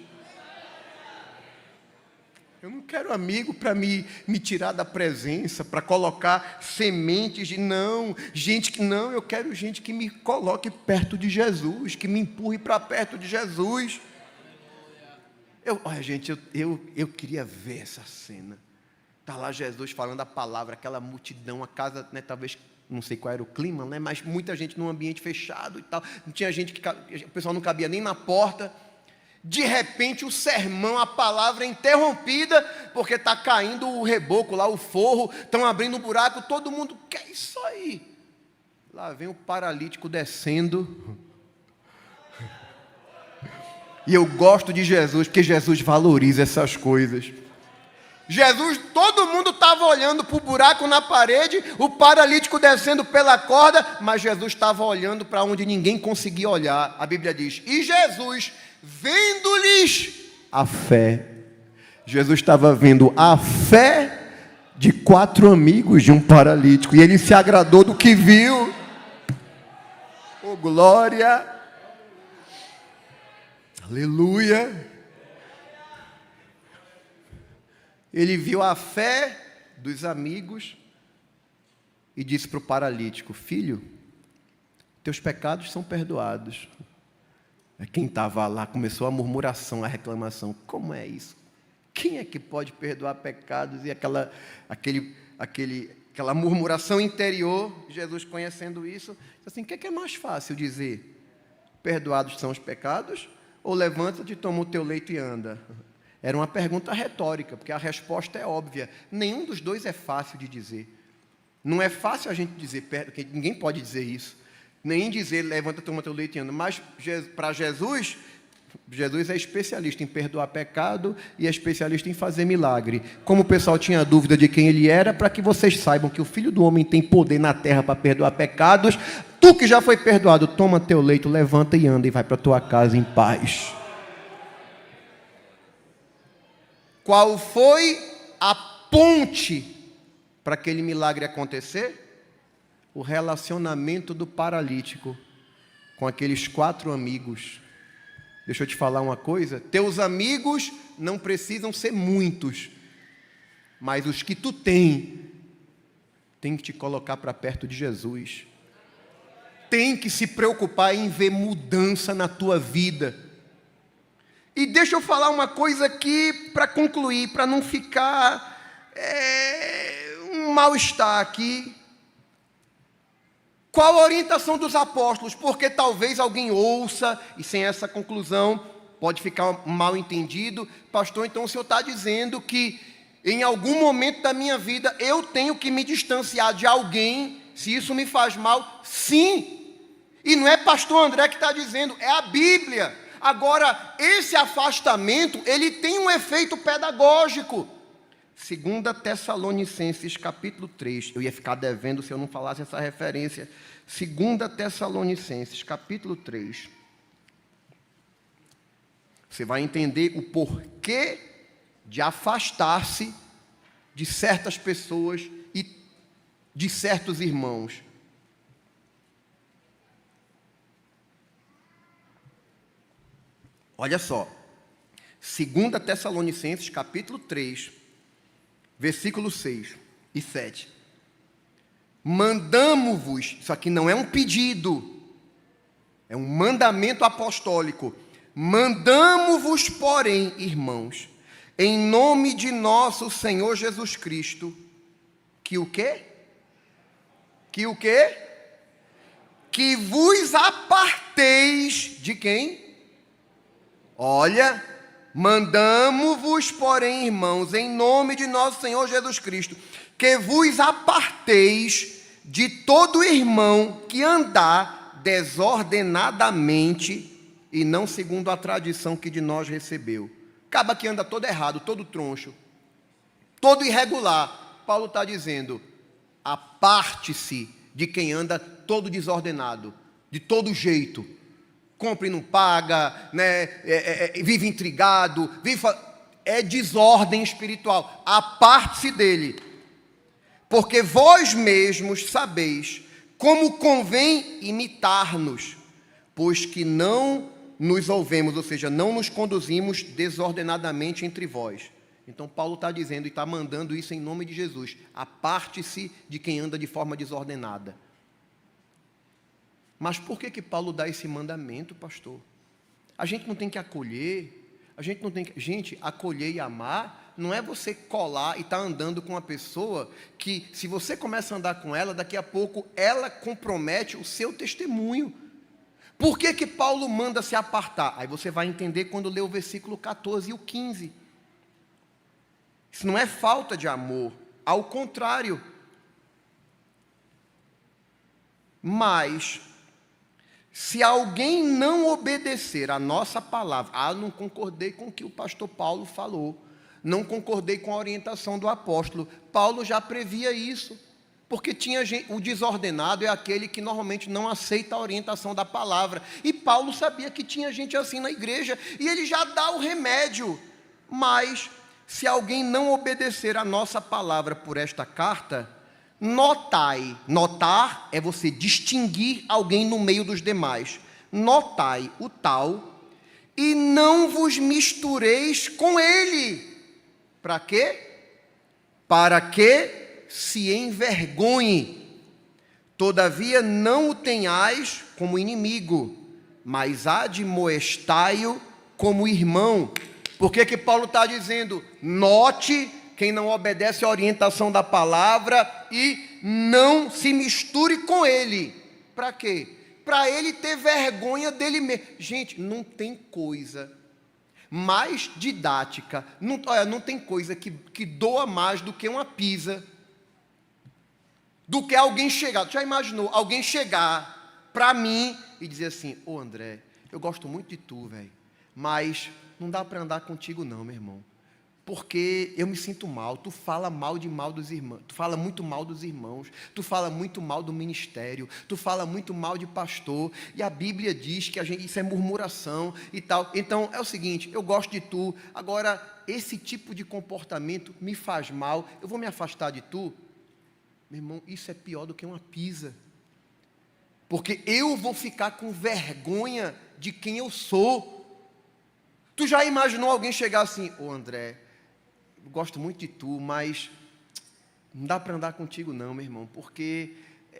Eu não quero amigo para me tirar da presença, para colocar sementes de não, gente que não, eu quero gente que me coloque perto de Jesus, que me empurre para perto de Jesus. Olha, gente, eu queria ver essa cena. Está lá Jesus falando a palavra, aquela multidão, a casa, né, talvez, não sei qual era o clima, né, mas muita gente num ambiente fechado e tal. Não tinha gente o pessoal não cabia nem na porta. De repente o sermão, a palavra é interrompida, porque está caindo o reboco lá, o forro, estão abrindo um buraco, todo mundo quer isso aí. Lá vem o paralítico descendo. E eu gosto de Jesus, porque Jesus valoriza essas coisas. Jesus, todo mundo estava olhando para o buraco na parede, o paralítico descendo pela corda, mas Jesus estava olhando para onde ninguém conseguia olhar. A Bíblia diz, e Jesus, vendo-lhes a fé. Jesus estava vendo a fé de 4 amigos de um paralítico, e ele se agradou do que viu. Oh, glória! Aleluia! Ele viu a fé dos amigos e disse para o paralítico, filho, teus pecados são perdoados. Quem estava lá começou a murmuração, a reclamação. Como é isso? Quem é que pode perdoar pecados? E aquela murmuração interior, Jesus conhecendo isso, disse assim, o que é mais fácil dizer? Perdoados são os pecados? Ou levanta-te, toma o teu leito e anda? Era uma pergunta retórica, porque a resposta é óbvia. Nenhum dos dois é fácil de dizer. Não é fácil a gente dizer, porque ninguém pode dizer isso. Nem dizer, levanta, toma teu leite e anda. Mas para Jesus, Jesus é especialista em perdoar pecado e é especialista em fazer milagre. Como o pessoal tinha dúvida de quem ele era, para que vocês saibam que o Filho do Homem tem poder na terra para perdoar pecados, tu que já foi perdoado, toma teu leito, levanta e anda e vai para tua casa em paz. Qual foi a ponte para aquele milagre acontecer? O relacionamento do paralítico com aqueles 4 amigos. Deixa eu te falar uma coisa, teus amigos não precisam ser muitos, mas os que tu tem que te colocar para perto de Jesus. Tem que se preocupar em ver mudança na tua vida. E deixa eu falar uma coisa aqui para concluir, para não ficar um mal-estar aqui. Qual a orientação dos apóstolos? Porque talvez alguém ouça, e sem essa conclusão pode ficar mal entendido. Pastor, então o senhor está dizendo que em algum momento da minha vida eu tenho que me distanciar de alguém, se isso me faz mal? Sim! E não é pastor André que está dizendo, é a Bíblia. Agora, esse afastamento, ele tem um efeito pedagógico. 2 Tessalonicenses, capítulo 3. Eu ia ficar devendo se eu não falasse essa referência. 2 Tessalonicenses, capítulo 3. Você vai entender o porquê de afastar-se de certas pessoas e de certos irmãos. Olha só, 2 Tessalonicenses, capítulo 3, versículos 6 e 7. Mandamo-vos, isso aqui não é um pedido, é um mandamento apostólico. Mandamo-vos, porém, irmãos, em nome de nosso Senhor Jesus Cristo, que o quê? Que o quê? Que vos aparteis de quem? Olha, mandamo-vos, porém, irmãos, em nome de nosso Senhor Jesus Cristo, que vos aparteis de todo irmão que andar desordenadamente e não segundo a tradição que de nós recebeu. Acaba que anda todo errado, todo troncho, todo irregular. Paulo está dizendo, aparte-se de quem anda todo desordenado, de todo jeito. Compra e não paga, né? Vive intrigado, é desordem espiritual. Aparte-se dele. Porque vós mesmos sabeis como convém imitar-nos, pois que não nos ouvemos, ou seja, não nos conduzimos desordenadamente entre vós. Então Paulo está dizendo e está mandando isso em nome de Jesus. Aparte-se de quem anda de forma desordenada. Mas por que Paulo dá esse mandamento, pastor? A gente não tem que acolher, Gente, acolher e amar não é você colar e estar andando com uma pessoa que, se você começa a andar com ela, daqui a pouco ela compromete o seu testemunho. Por que Paulo manda se apartar? Aí você vai entender quando ler o versículo 14 e o 15. Isso não é falta de amor, ao contrário. Mas, se alguém não obedecer a nossa palavra, não concordei com o que o pastor Paulo falou, não concordei com a orientação do apóstolo, Paulo já previa isso, porque tinha gente, o desordenado é aquele que normalmente não aceita a orientação da palavra, e Paulo sabia que tinha gente assim na igreja, e ele já dá o remédio. Mas, se alguém não obedecer a nossa palavra por esta carta, notai, notar é você distinguir alguém no meio dos demais, notai o tal, e não vos mistureis com ele. Para quê? Para que se envergonhe. Todavia não o tenhais como inimigo, mas admoestai-o como irmão. Por que Paulo está dizendo? Note quem não obedece à orientação da palavra e não se misture com ele. Para quê? Para ele ter vergonha dele mesmo. Gente, não tem coisa mais didática, não tem coisa que doa mais do que uma pisa, do que alguém chegar. Já imaginou alguém chegar para mim e dizer assim: ô André, eu gosto muito de tu, velho, mas não dá para andar contigo não, meu irmão, porque eu me sinto mal. Tu fala dos irmãos, tu fala muito mal dos irmãos, tu fala muito mal do ministério, tu fala muito mal de pastor, e a Bíblia diz que isso é murmuração e tal. Então é o seguinte, eu gosto de tu, agora esse tipo de comportamento me faz mal, eu vou me afastar de tu. Meu irmão, isso é pior do que uma pisa, porque eu vou ficar com vergonha de quem eu sou. Tu já imaginou alguém chegar assim: ô André, eu gosto muito de tu, mas não dá para andar contigo não, meu irmão, porque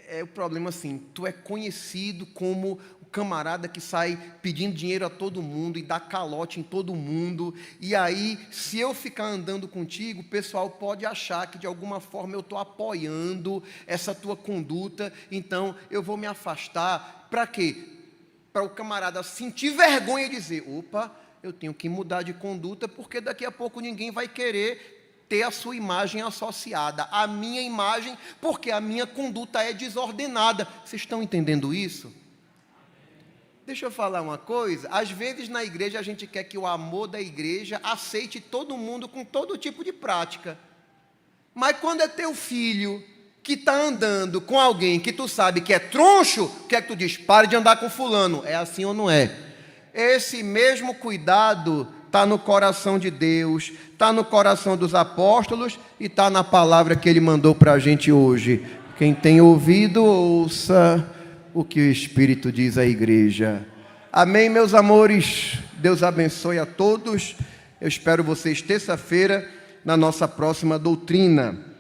é o problema assim, tu é conhecido como o camarada que sai pedindo dinheiro a todo mundo e dá calote em todo mundo, e aí, se eu ficar andando contigo, o pessoal pode achar que de alguma forma eu estou apoiando essa tua conduta, então eu vou me afastar. Para quê? Para o camarada sentir vergonha e dizer: opa, eu tenho que mudar de conduta, porque daqui a pouco ninguém vai querer ter a sua imagem associada à minha imagem, porque a minha conduta é desordenada. Vocês estão entendendo isso? Deixa eu falar uma coisa. Às vezes na igreja a gente quer que o amor da igreja aceite todo mundo com todo tipo de prática. Mas quando é teu filho que está andando com alguém que tu sabe que é troncho, o que é que tu diz? Pare de andar com fulano. É assim ou não é? Esse mesmo cuidado está no coração de Deus, está no coração dos apóstolos e está na palavra que Ele mandou para a gente hoje. Quem tem ouvido, ouça o que o Espírito diz à igreja. Amém, meus amores? Deus abençoe a todos. Eu espero vocês terça-feira na nossa próxima doutrina.